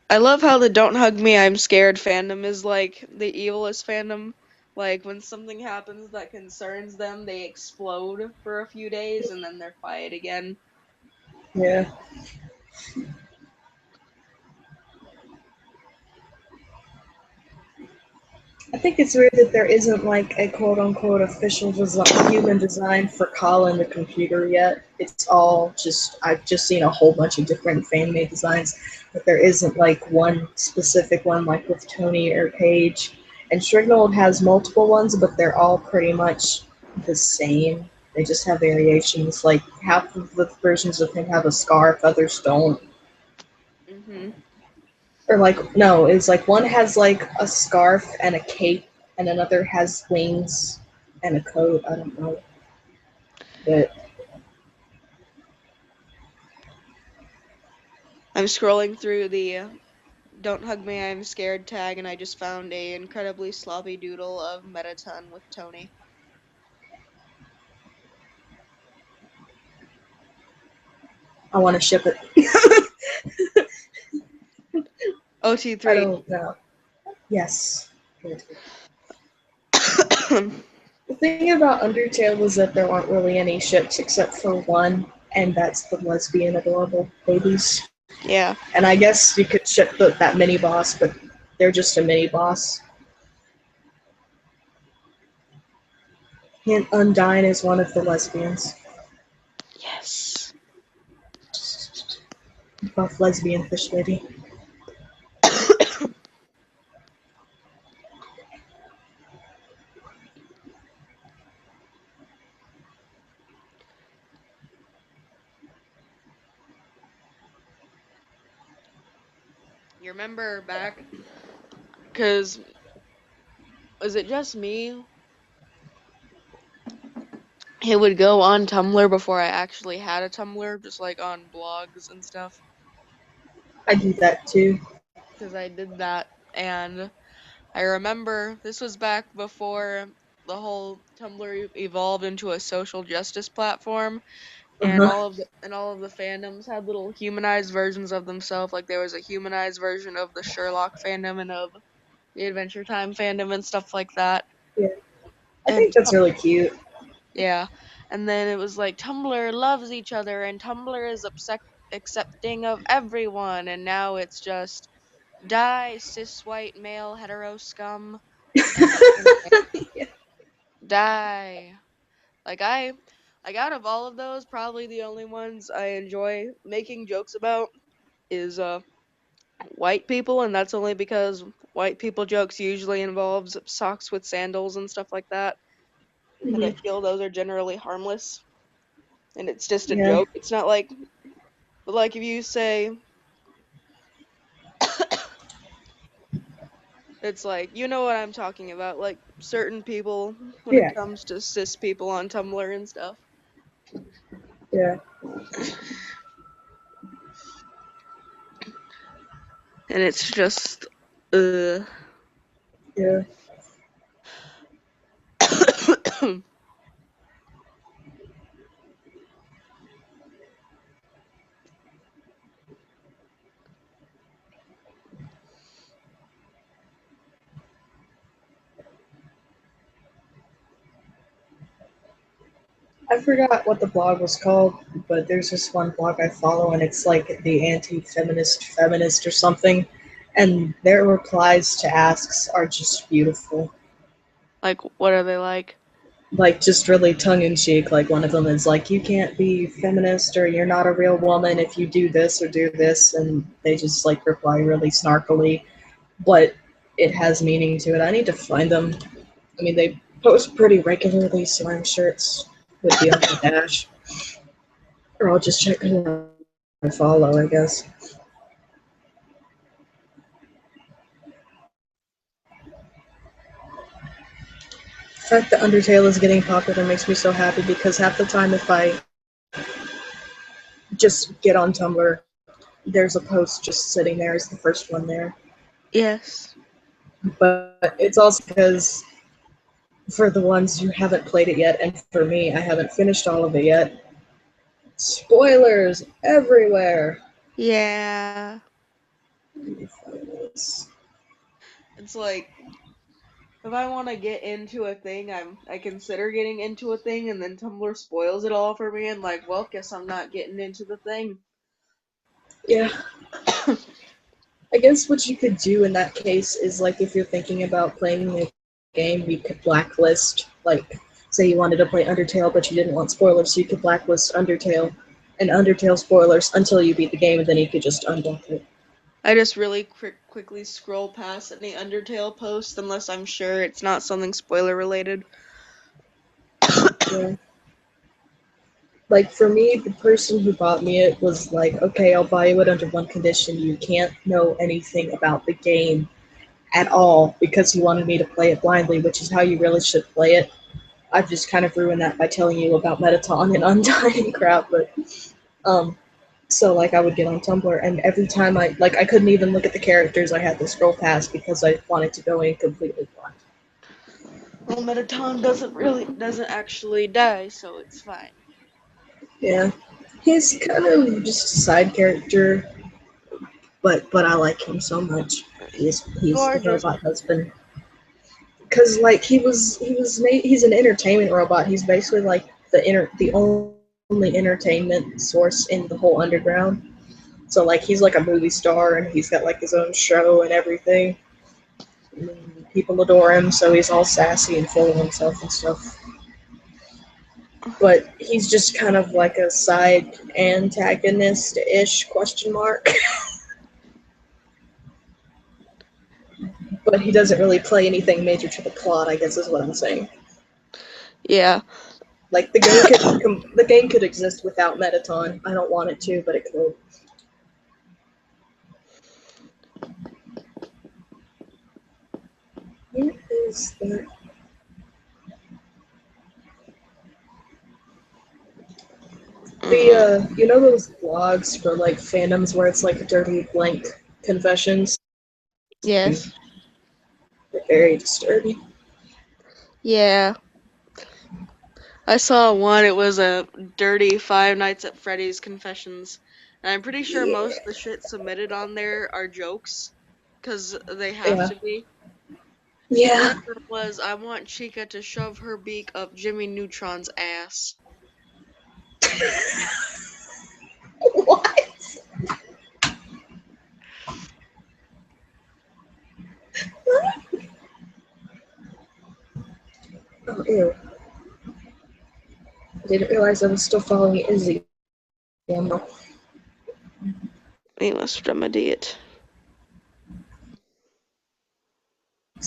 I love how the "Don't Hug Me, I'm Scared" fandom is like the evilest fandom. Like when something happens that concerns them, they explode for a few days and then they're quiet again. Yeah. I think it's weird that there isn't like a quote unquote official human design for Colin the computer yet. It's all just, I've just seen a whole bunch of different fan made designs, but there isn't like one specific one like with Tony or Paige. And Strignold has multiple ones, but they're all pretty much the same. They just have variations. Like half of the versions of him have a scarf, others don't. Mhm. Or like no, it's like one has like a scarf and a cape, and another has wings and a coat. I don't know, but I'm scrolling through the "Don't Hug Me, I'm Scared" tag and I just found a incredibly sloppy doodle of Metaton with Tony. I want to ship it. I OT3. don't know. Yes. Good. The thing about Undertale was that there weren't really any ships except for one, and that's the lesbian adorable babies. Yeah. And I guess you could ship that mini boss, but they're just a mini boss. And Undyne is one of the lesbians. Yes. Buff lesbian fish lady. You remember back? Because was it just me? It would go on Tumblr before I actually had a Tumblr, just like on blogs and stuff. I do that too. Because I did that, and I remember this was back before the whole Tumblr evolved into a social justice platform, and Uh-huh. all of the fandoms had little humanized versions of themselves. Like there was a humanized version of the Sherlock fandom and of the Adventure Time fandom and stuff like that. Yeah. I And think that's really cute. yeah, and then it was like Tumblr loves each other and Tumblr is accepting of everyone, and now it's just die cis white male hetero scum and die. Like out of all of those, probably the only ones I enjoy making jokes about is white people, and that's only because white people jokes usually involves socks with sandals and stuff like that. And I Mhm. feel those are generally harmless, and it's just a Yeah. joke. It's not like, but like if you say, it's like you know what I'm talking about, like certain people when it Yeah. comes to cis people on Tumblr and stuff. Yeah. And it's just Yeah. I forgot what the blog was called, but there's this one blog I follow, and it's like the anti-feminist or something, and their replies to asks are just beautiful. like what are they like? Like, just really tongue-in-cheek. Like, one of them is like, you can't be feminist or you're not a real woman if you do this or do this, and they just like reply really snarkily, but it has meaning to it. I need to find them. I mean, they post pretty regularly, so I'm sure it's would be on the dash. Or I'll just check who I follow, I guess. The fact that Undertale is getting popular makes me so happy because half the time if I just get on Tumblr, there's a post just sitting there as the first one there. Yes. But it's also because for the ones who haven't played it yet, and for me, I haven't finished all of it yet. Spoilers everywhere. Yeah. Let me find this. It's like if I want to get into a thing, I consider getting into a thing, and then Tumblr spoils it all for me, and like, well, guess I'm not getting into the thing. Yeah. I guess what you could do in that case is like if you're thinking about playing the game, you could blacklist, like, say you wanted to play Undertale but you didn't want spoilers, so you could blacklist Undertale and Undertale spoilers until you beat the game, and then you could just undock it. I just really quickly scroll past any Undertale post unless I'm sure it's not something spoiler related. Yeah. Like for me, the person who bought me it was like, okay, I'll buy you it under one condition: you can't know anything about the game at all, because he wanted me to play it blindly, which is how you really should play it. I've just kind of ruined that by telling you about Metaton and Undying crap, but um so like I would get on Tumblr and every time I couldn't even look at the characters, I had to scroll past because I wanted to go in completely blind. Well, Metaton doesn't actually die, so it's fine. Yeah. He's kind of just a side character, but I like him so much. He's the Gorgeous. robot husband. Cause like he's an entertainment robot. He's basically like the only entertainment source in the whole underground. So like he's like a movie star and he's got like his own show and everything. And people adore him, so he's all sassy and full of himself and stuff. But he's just kind of like a side antagonist-ish question mark. But he doesn't really play anything major to the plot, I guess is what I'm saying. Yeah. Like the game could exist without Metaton. I don't want it to, but it could. is that? You know those blogs for like fandoms where it's like dirty blank confessions? Yes. They're very disturbing. Yeah. I saw one, it was a dirty Five Nights at Freddy's confessions. And I'm pretty sure most of the shit submitted on there are jokes. Because they have Yeah. to be. Yeah. One was, I want Chica to shove her beak up Jimmy Neutron's ass. What? Oh, ew. I didn't realize I was still following Izzy. Damn. You must remedy it. I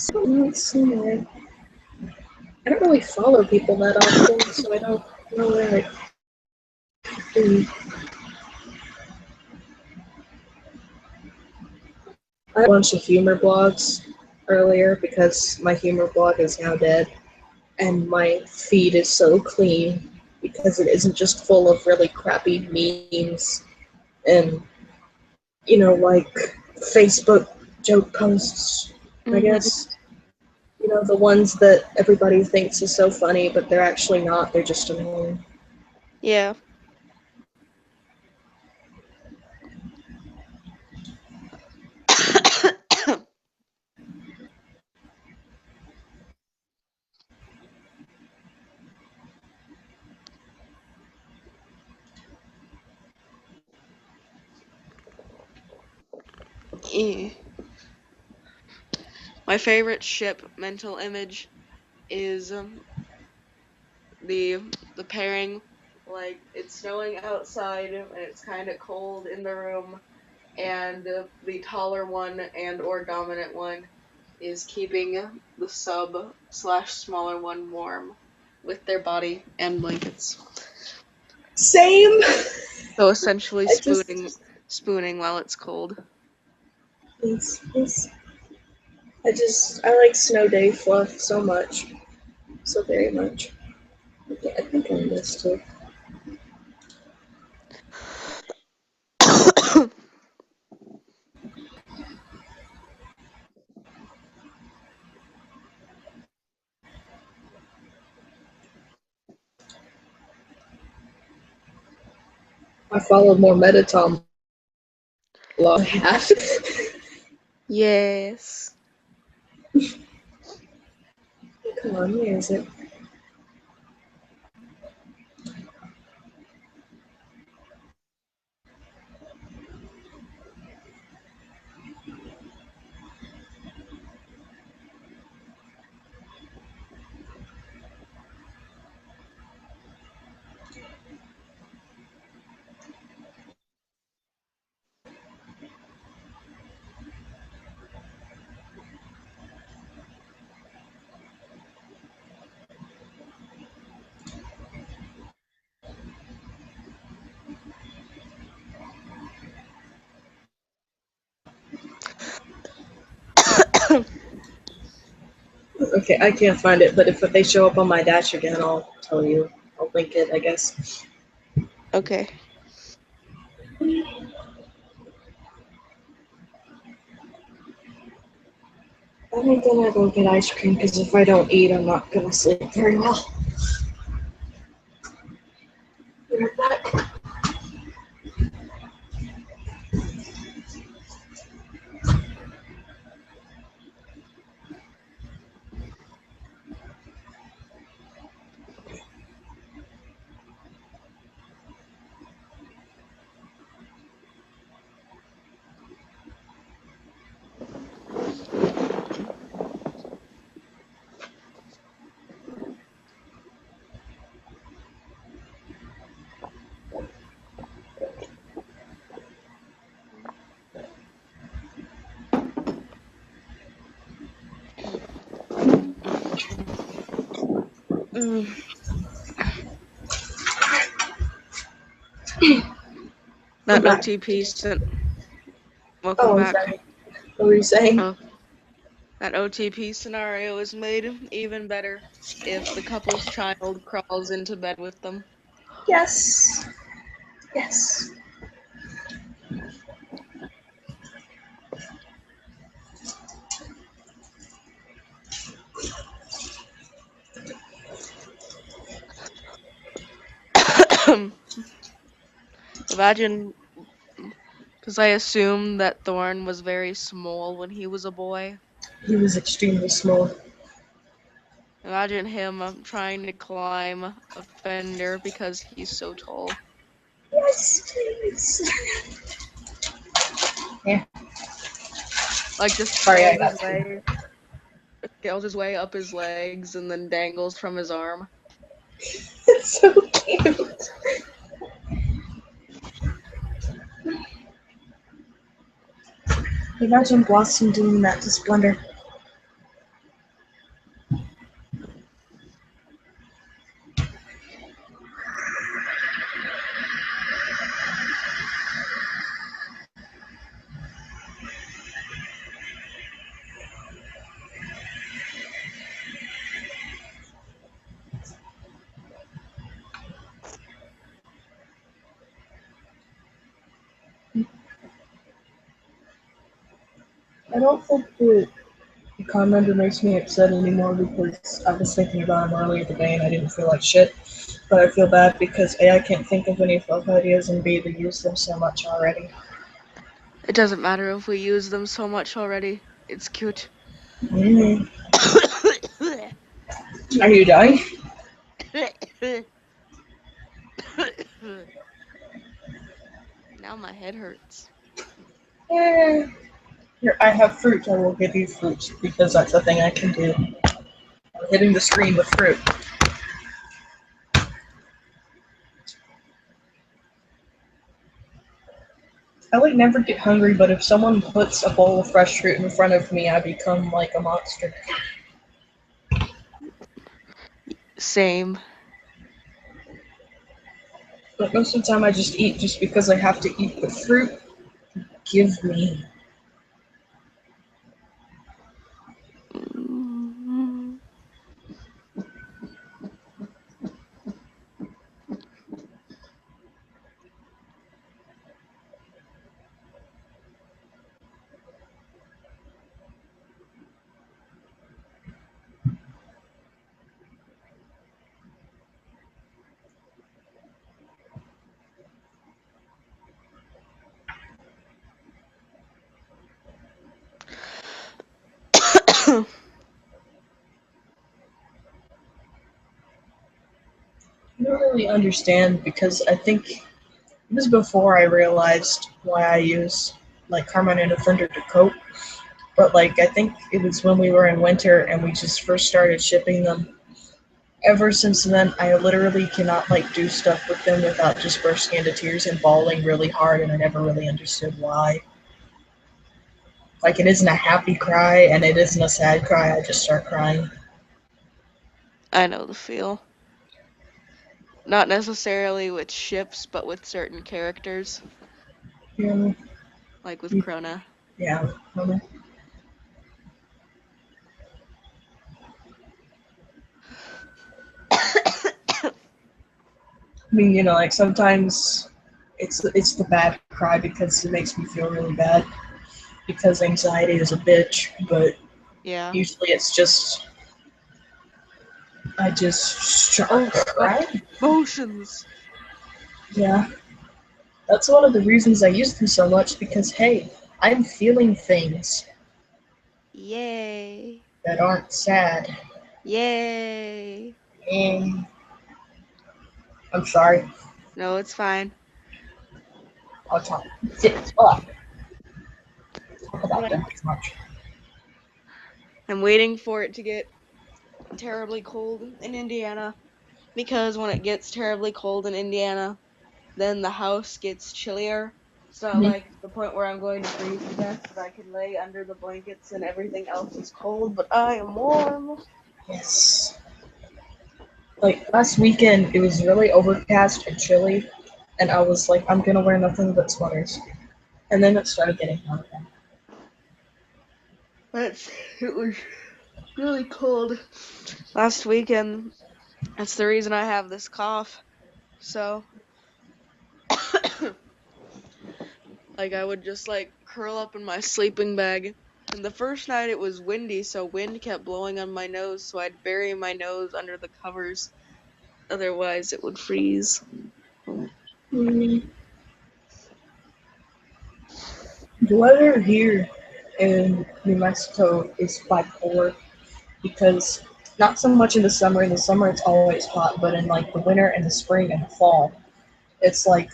don't really follow people that often, so I don't know where it is. I had a bunch of humor blogs earlier because my humor blog is now dead, and my feed is so clean because it isn't just full of really crappy memes and, like Facebook joke posts, I guess. The ones that everybody thinks is so funny, but they're actually not, they're just annoying. Yeah. Eh. My favorite ship mental image is the pairing, like it's snowing outside and it's kind of cold in the room, and the taller one and or dominant one is keeping the sub slash smaller one warm with their body and blankets. Same! So essentially I just- spooning while it's cold. I like Snow Day fluff so much. So very much. I think I missed it. I followed more Metatom blog. Yes. Come on, where is it? Okay, I can't find it, but if they show up on my dash again, I'll tell you. I'll link it, I guess. Okay. I'm gonna go get ice cream because if I don't eat, I'm not gonna sleep very well. Be right back. That back. OTP sent. Welcome I'm back. sorry. What were you saying? Oh. That OTP scenario is made even better if the couple's child crawls into bed with them. Yes. Yes. Imagine, because I assume that Thorn was very small when he was a boy. He was extremely small. Imagine him trying to climb a fender because he's so tall. Yes, please. Yeah. Like just Sorry, I scales got his to. way, scales his way up his legs and then dangles from his arm. It's so cute. Imagine Blossom doing that to Splendor. I don't think that the comment makes me upset anymore because I was thinking about him earlier today and I didn't feel like shit. But I feel bad because A, I can't think of any fluff ideas, and B, they use them so much already. It doesn't matter if we use them so much already. It's cute. Mm. Are you dying? Now my head hurts. Eh. Here, I have fruit. I will give you fruit because that's the thing I can do. I'm hitting the screen with fruit. I would never get hungry, but if someone puts a bowl of fresh fruit in front of me, I become like a monster. Same. But most of the time I just eat just because I have to eat the fruit. Give me. I don't really understand because I think it was before I realized why I use like Carmine and Defender to cope. But like I think it was when we were in winter and we just first started shipping them. Ever since then, I literally cannot like do stuff with them without just bursting into tears and bawling really hard, and I never really understood why. Like it isn't a happy cry and it isn't a sad cry. I just start crying. I know the feel. Not necessarily with ships, but with certain characters, Yeah, like with Krona. yeah. I mean, like sometimes it's the bad cry because it makes me feel really bad because anxiety is a bitch, but Yeah. usually it's just I just start crying. Emotions. Yeah, that's one of the reasons I use them so much because hey, I'm feeling things Yay. that aren't sad. Yay. And I'm sorry. No, it's fine. I'll talk. Sit up. Talk about But them too much. I'm waiting for it to get terribly cold in Indiana because when it gets terribly cold in Indiana, then the house gets chillier. It's not Mhm. like the point where I'm going to freeze to death that I can lay under the blankets and everything else is cold, but I am warm. Yes. Like last weekend, it was really overcast and chilly, and I was like, I'm gonna wear nothing but sweaters. And then it started getting hot again. But it was really cold last weekend. That's the reason I have this cough. So, like, I would just, like, curl up in my sleeping bag. And the first night it was windy, so wind kept blowing on my nose, so I'd bury my nose under the covers. Otherwise, it would freeze. The weather here in New Mexico is bipolar because not so much in the summer. In the summer, it's always hot, but in like the winter and the spring and the fall, it's like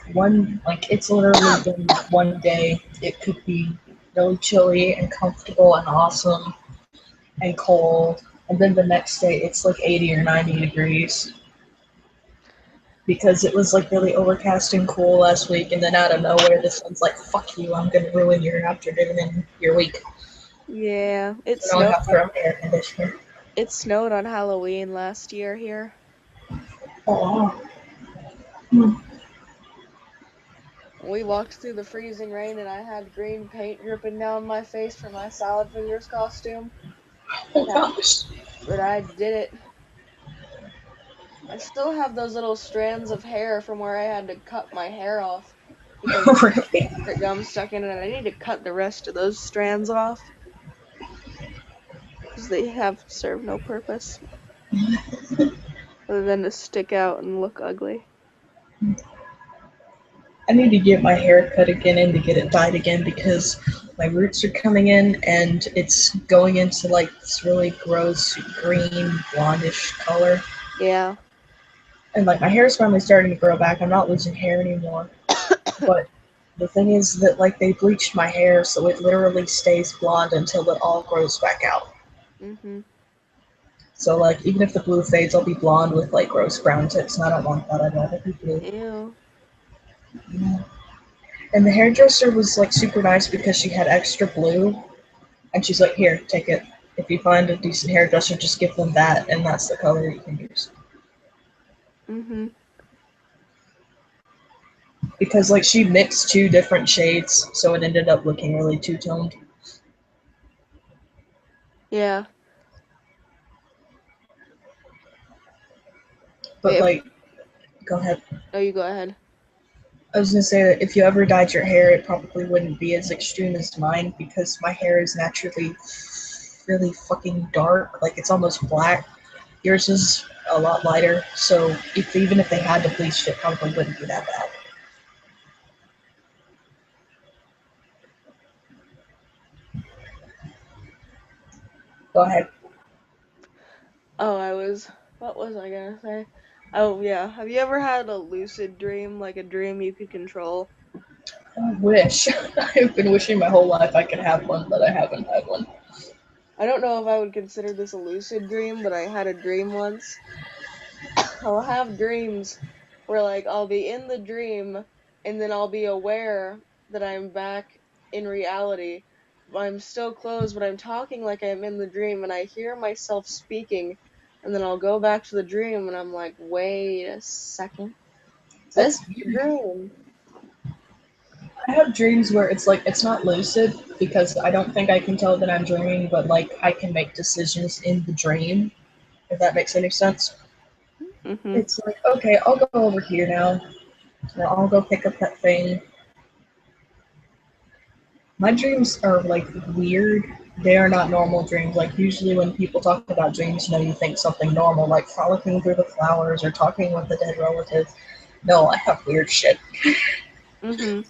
it's literally been one day it could be really chilly and comfortable and awesome and cold, and then the next day it's like 80 or 90 degrees because it was like really overcast and cool last week, and then out of nowhere the sun's like, fuck you, I'm gonna ruin your afternoon and your week. Yeah, So now I have to run air conditioner. it snowed on Halloween last year here. Oh, wow. We walked through the freezing rain and I had green paint dripping down my face for my Salad Fingers costume. Oh gosh. But I did it. I still have those little strands of hair from where I had to cut my hair off because Really? the gum stuck in it, and I need to cut the rest of those strands off because they have served no purpose other than to stick out and look ugly. I need to get my hair cut again and to get it dyed again because my roots are coming in and it's going into like this really gross green blondish color. Yeah. And like my hair is finally starting to grow back. I'm not losing hair anymore. But the thing is that like they bleached my hair so it literally stays blonde until it all grows back out. Mhm. So like even if the blue fades, I'll be blonde with like gross brown tips, and I don't want that. I'd rather be blue. Ew. Yeah. And the hairdresser was like super nice because she had extra blue, and she's like, "Here, take it. If you find a decent hairdresser, just give them that, and that's the color you can use." Mhm. Because like she mixed two different shades, so it ended up looking really two-toned. Yeah. But Wait, like, go ahead. no, you go ahead. I was gonna say that if you ever dyed your hair, it probably wouldn't be as extreme as mine because my hair is naturally really fucking dark. Like it's almost black. Yours is a lot lighter, so even if they had to bleach it, probably wouldn't be that bad. Go ahead. Oh, what was I gonna say? Oh, yeah. Have you ever had a lucid dream, like a dream you could control? I wish. I've been wishing my whole life I could have one, but I haven't had one. I don't know if I would consider this a lucid dream, but I had a dream once. I'll have dreams where, like, I'll be in the dream and then I'll be aware that I'm back in reality. I'm still closed, but I'm talking like I'm in the dream and I hear myself speaking, and then I'll go back to the dream and I'm like, wait a second. This That's is a weird. dream. I have dreams where it's like it's not lucid because I don't think I can tell that I'm dreaming, but like I can make decisions in the dream, if that makes any sense. Mm-hmm. It's like, okay, I'll go over here now. Or I'll go pick up that thing. My dreams are like weird. They are not normal dreams. Like usually when people talk about dreams, you think something normal, like frolicking through the flowers or talking with a dead relative. No, I have weird shit. Mm-hmm.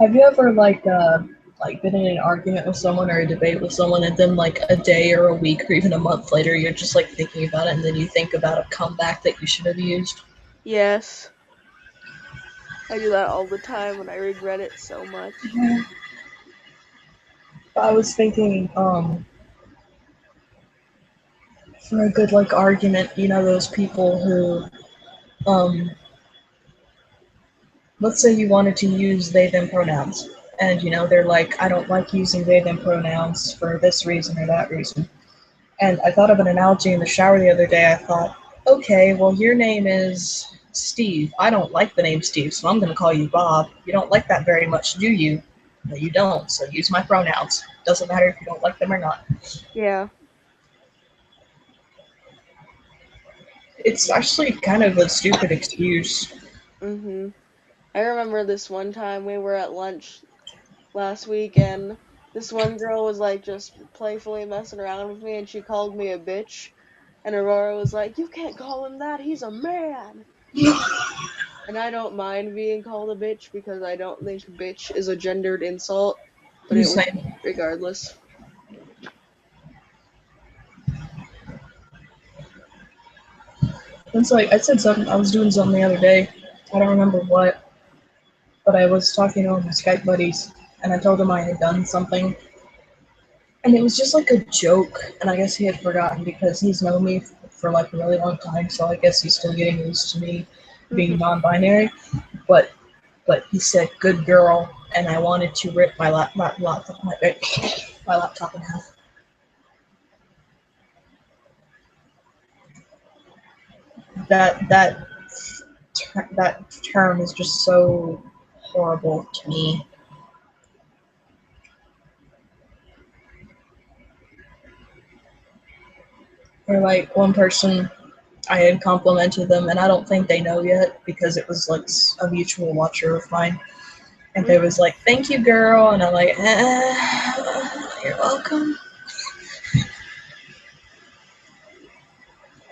Have you ever like been in an argument with someone or a debate with someone, and then like a day or a week or even a month later, you're just like thinking about it, and then you think about a comeback that you should have used? Yes. I do that all the time and I regret it so much. I was thinking, for a good like argument, those people who, let's say you wanted to use they them pronouns, and they're like, I don't like using they them pronouns for this reason or that reason. And I thought of an analogy in the shower the other day. I thought, okay, well, your name is Steve, I don't like the name Steve, so I'm going to call you Bob. You don't like that very much, do you? No, you don't, so use my pronouns. Doesn't matter if you don't like them or not. Yeah. It's actually kind of a stupid excuse. I remember this one time we were at lunch last week and this one girl was like just playfully messing around with me and she called me a bitch. And Aurora was like, "You can't call him that, he's a man." And I don't mind being called a bitch because I don't think bitch is a gendered insult, but it was Same. regardless. It's like I said something. I was doing something the other day. I don't remember what, but I was talking to one of my Skype buddies, and I told him I had done something, and it was just like a joke. And I guess he had forgotten because he's known me for like a really long time. So I guess he's still getting used to me being non-binary. But he said "good girl," and I wanted to rip my my laptop in half. That that term is just so horrible to me. Or like one person, I had complimented them, and I don't think they know yet because it was like a mutual watcher of mine, and they was like, "Thank you, girl," and I'm like, "You're welcome."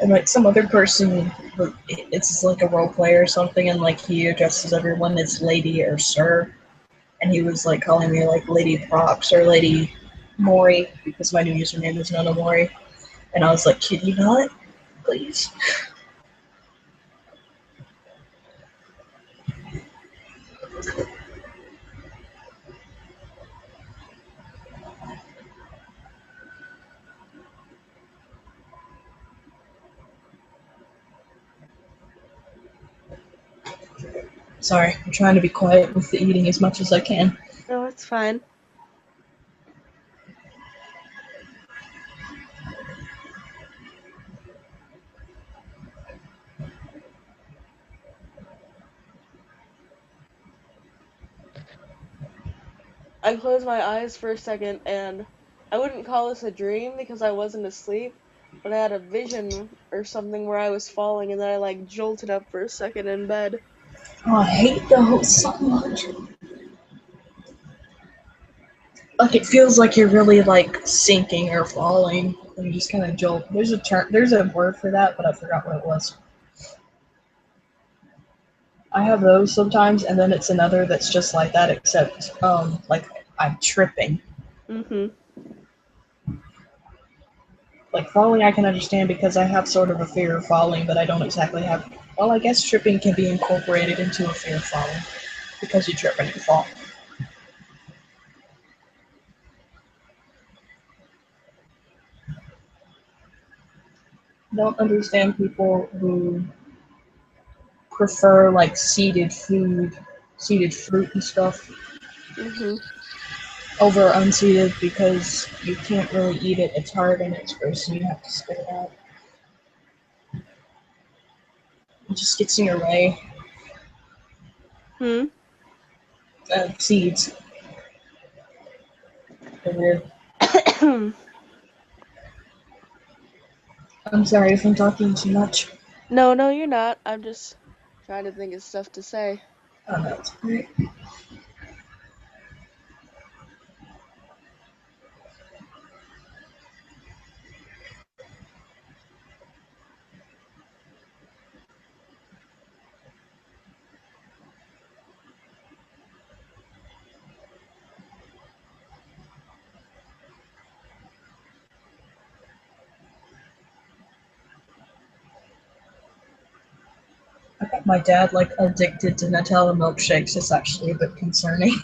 And like some other person, it's like a role play or something, and like he addresses everyone as lady or sir, and he was like calling me like Lady Prox or Lady Mori because my new username is Nona Mori, and I was like, "Can you not, please?" Sorry, I'm trying to be quiet with the eating as much as I can. No, it's fine. I closed my eyes for a second and I wouldn't call this a dream because I wasn't asleep, but I had a vision or something where I was falling and then I like jolted up for a second in bed. Oh, I hate those so much. Like it feels like you're really like sinking or falling, and you just kind of jolt. There's a term, there's a word for that, but I forgot what it was. I have those sometimes, and then it's another that's just like that, except like I'm tripping. Like falling, I can understand because I have sort of a fear of falling, but I don't exactly have. Well, I guess tripping can be incorporated into a fear of falling because you trip and you fall. I don't understand people who prefer like seeded food, seeded fruit and stuff over unseeded because you can't really eat it. It's hard and it's gross and you have to spit it out. It just gets in your way. Seeds. They're weird. I'm sorry if I'm talking too much. No, you're not. I'm just trying to think of stuff to say. Oh no, it's great. I got my dad like addicted to Nutella milkshakes. It's actually a bit concerning.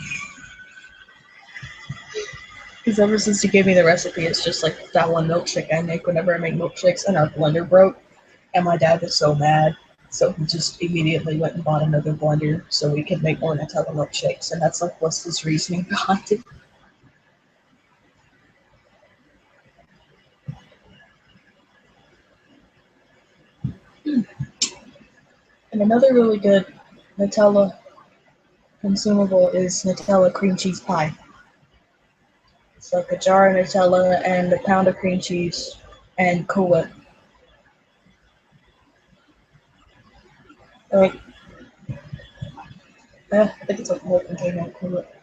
Because ever since he gave me the recipe, it's just like that one milkshake I make whenever I make milkshakes, and our blender broke, and my dad was so mad, so he just immediately went and bought another blender so we could make more Nutella milkshakes, and that's like what's his reasoning behind it. And And another really good Nutella consumable is Nutella cream cheese pie. It's like a jar of Nutella and a pound of cream cheese and Cool Whip. Like, I think it's like a whole container of Cool Whip.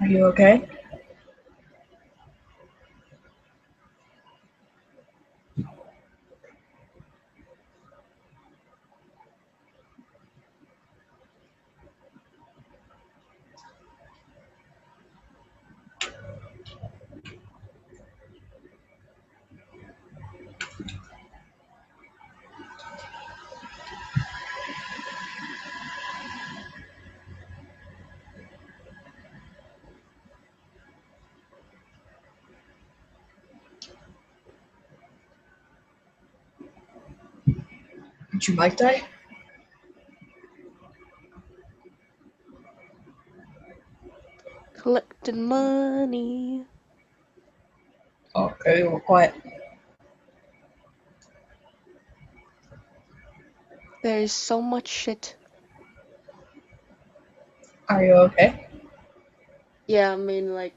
Are you okay? Did your mic die? Collecting money. Okay, we're quiet. There's so much shit. Are you okay? Yeah, I mean, like,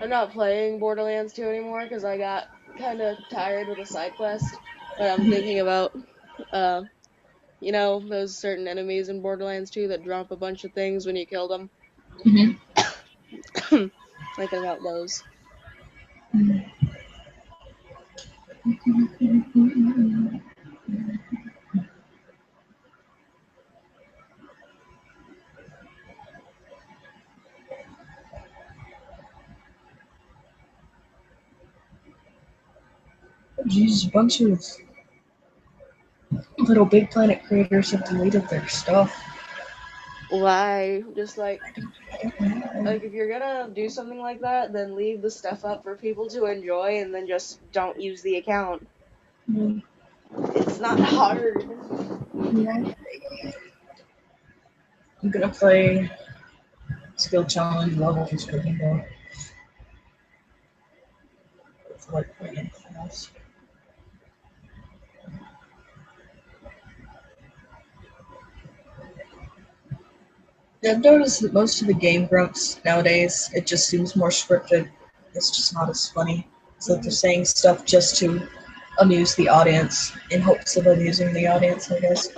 I'm not playing Borderlands 2 anymore because I got kind of tired with the side quest. But I'm thinking about, uh, you know, those certain enemies in Borderlands 2 that drop a bunch of things when you kill them. Mm-hmm. I think about those. Jeez, a bunch of little Big Planet creators have deleted their stuff. Why? Just I don't know. like if you're gonna do something like that, then leave the stuff up for people to enjoy, and then just don't use the account. Mm, It's not hard. yeah. I'm gonna play skill challenge level just cooking though. It's like playing anything else. Yeah, I've noticed that most of the game grumps nowadays, it just seems more scripted. It's just not as funny. It's like they're saying stuff just to amuse the audience in hopes of amusing the audience, I guess.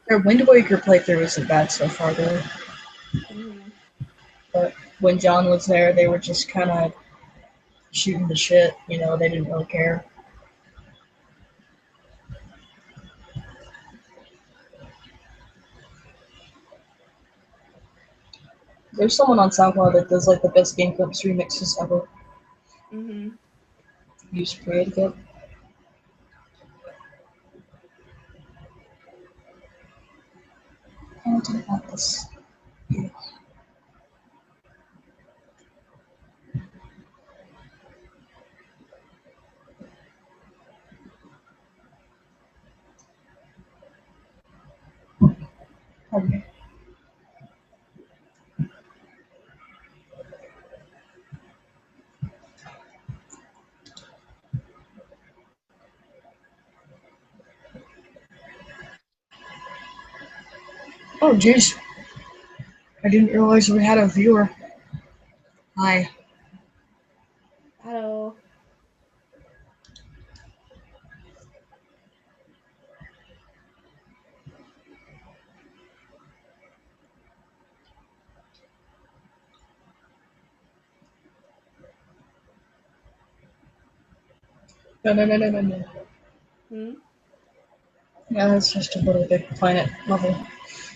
Their Wind Waker playthrough isn't bad so far though, Mhm. but when John was there, they were just kind of shooting the shit. You know, they didn't really care. There's someone on SoundCloud that does like the best Game Grumps remixes ever. Mhm. Use Creative it. How do I about this? Yeah. Okay. Oh, jeez. I didn't realize we had a viewer. Hi. Hello. No, no, no, no, no, no. Hmm? Yeah, it's just a Little Big Planet level.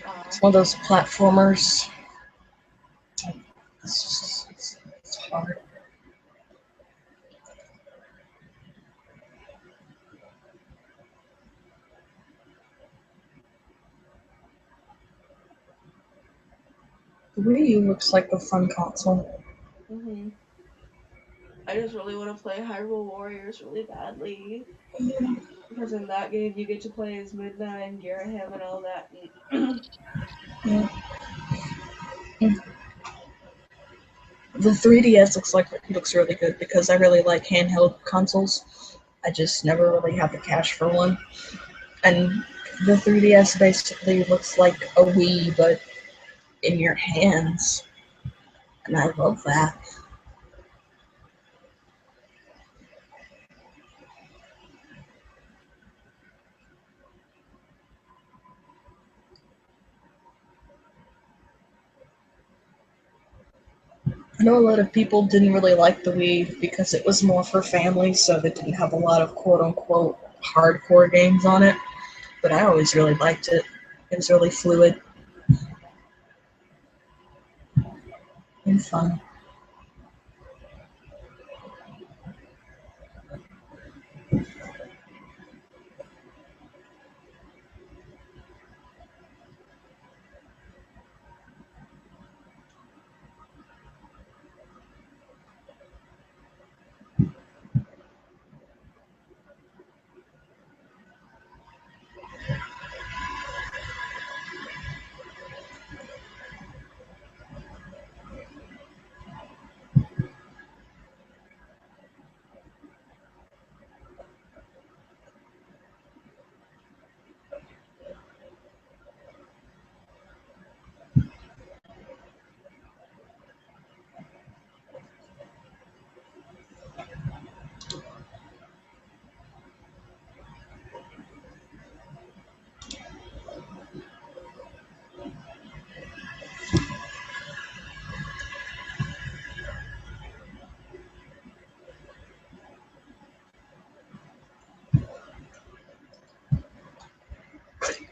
Ah. It's one of those platformers. It's just, it's hard. The Wii U looks like a fun console. I just really want to play Hyrule Warriors really badly. Yeah. Because in that game you get to play as Midnight and Garaham and all that. Yeah. The 3DS looks really good because I really like handheld consoles. I just never really had the cash for one. And the 3DS basically looks like a Wii, but in your hands. And I love that. I know a lot of people didn't really like the Wii because it was more for families, so they didn't have a lot of quote unquote hardcore games on it. But I always really liked it. It was really fluid and fun.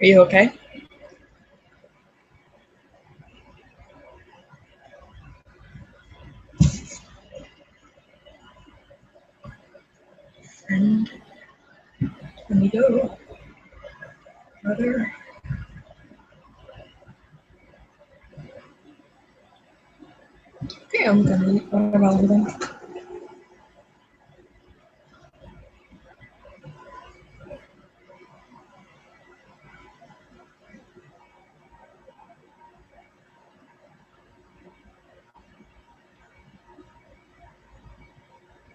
Are you okay? And let me go. Brother. Okay, I'm gonna run around with them.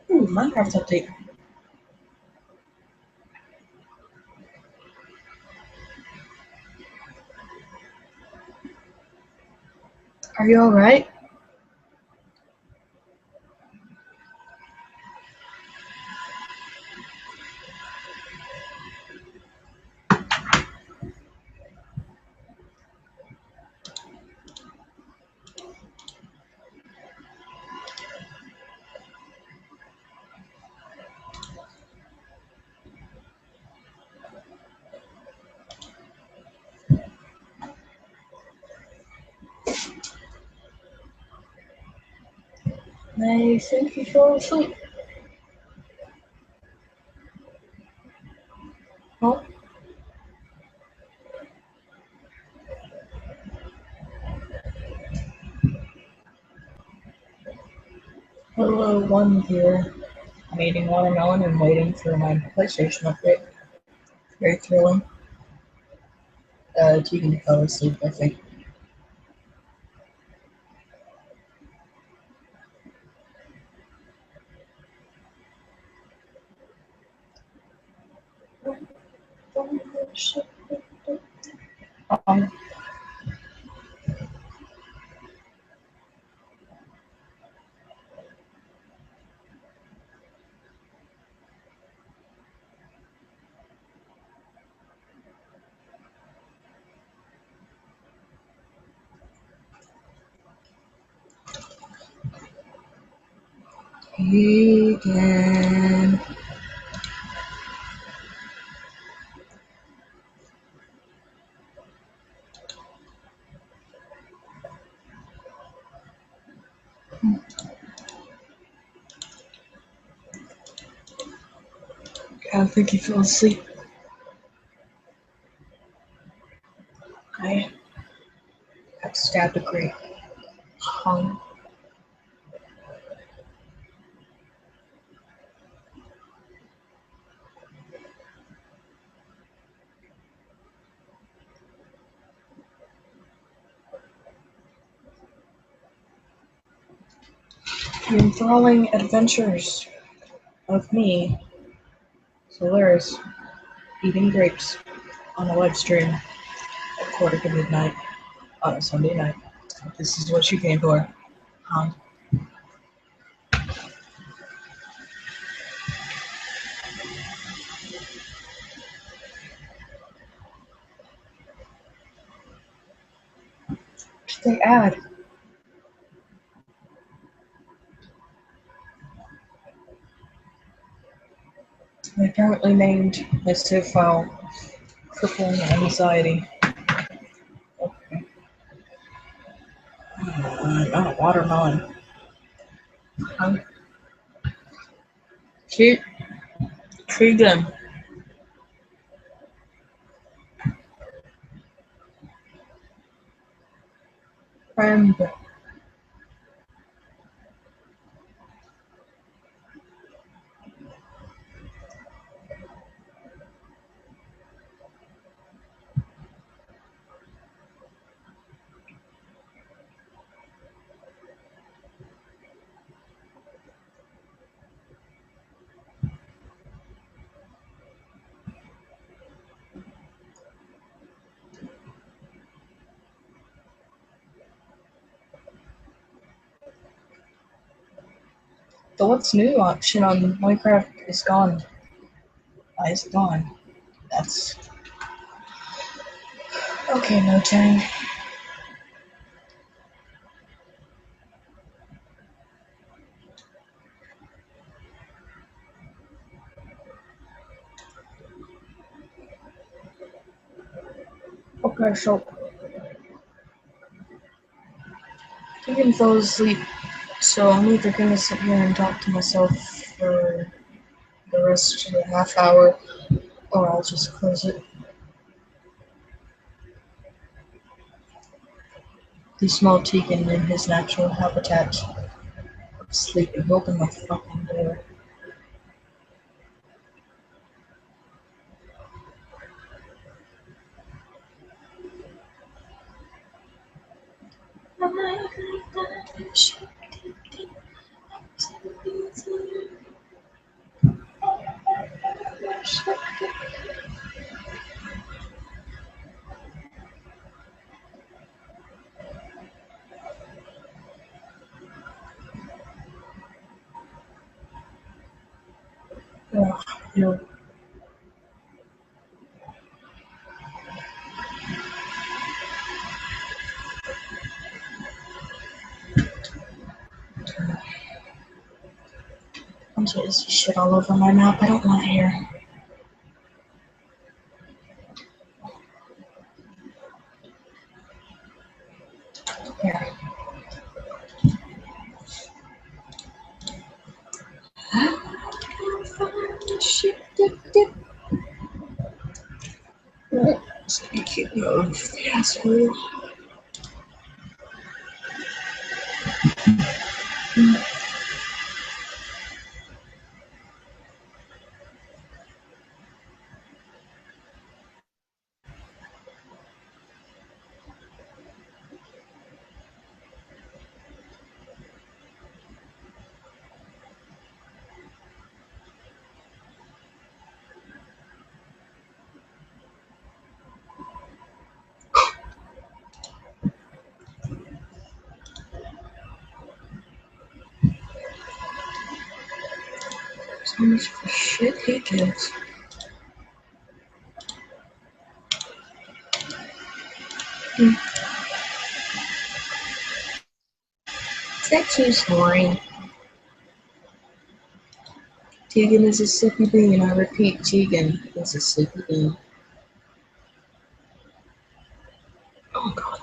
Ooh, Minecraft update. Are you alright? I think you fell asleep. Huh? Hello, one here. I'm eating watermelon and waiting for my PlayStation update. Very thrilling. Tegan fell asleep, I think. Um, Tegan. I think he fell asleep. I got stabbed a crate. hung. The enthralling adventures of me, Solaris, eating grapes on a live stream at 1:45 on a Sunday night. This is what you came for, huh? They add. They apparently named my save file crippling anxiety. Okay. Not a watermelon. Huh? Keegan. Friend. The what's new option on Minecraft is gone. Why is it gone? That's okay, no Tang. Okay, so Keegan fell asleep, so I'm either gonna sit here and talk to myself for the rest of the half hour, or I'll just close it. The small Tegan in his natural habitat of sleeping. Open my fucking door. Ugh, no. I'm just shit all over my map. I don't want it here. Here. Speaking of the asshole. So much for shit he gives. Is that too snoring? Tegan is a sleepy bean. I repeat, Tegan is a sleepy bean. Oh god.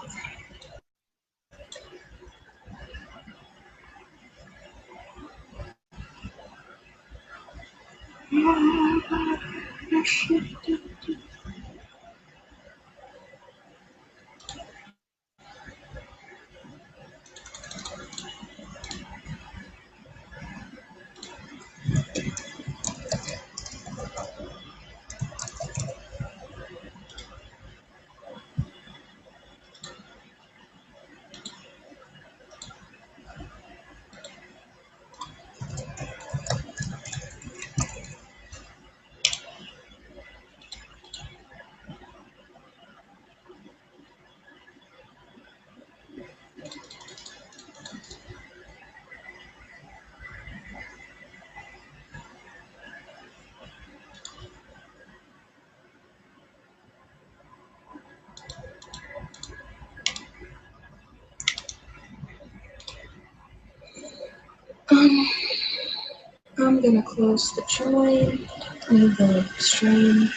gonna close the join, leave the stream.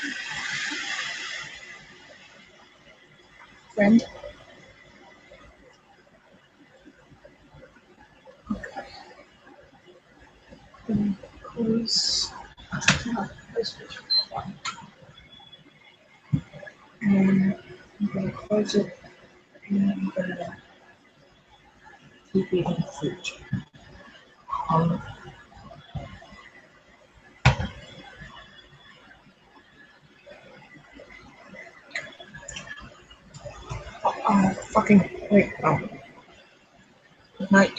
Friend. Okay. Then close. And I'm gonna close it, and I'm gonna keep eating fruit. Um, fucking wait. Oh, good night.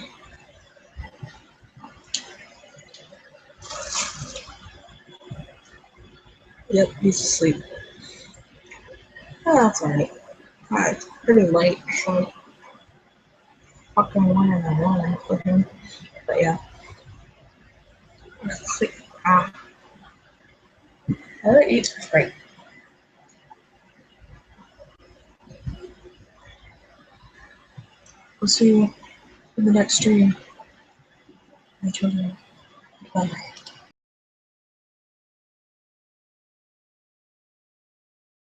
Yep, he's asleep. Oh, that's alright. It's pretty late, so fucking 1 in the morning for him. But yeah, sleep. Whoever eats is great. We'll see you in the next stream, my children. Bye.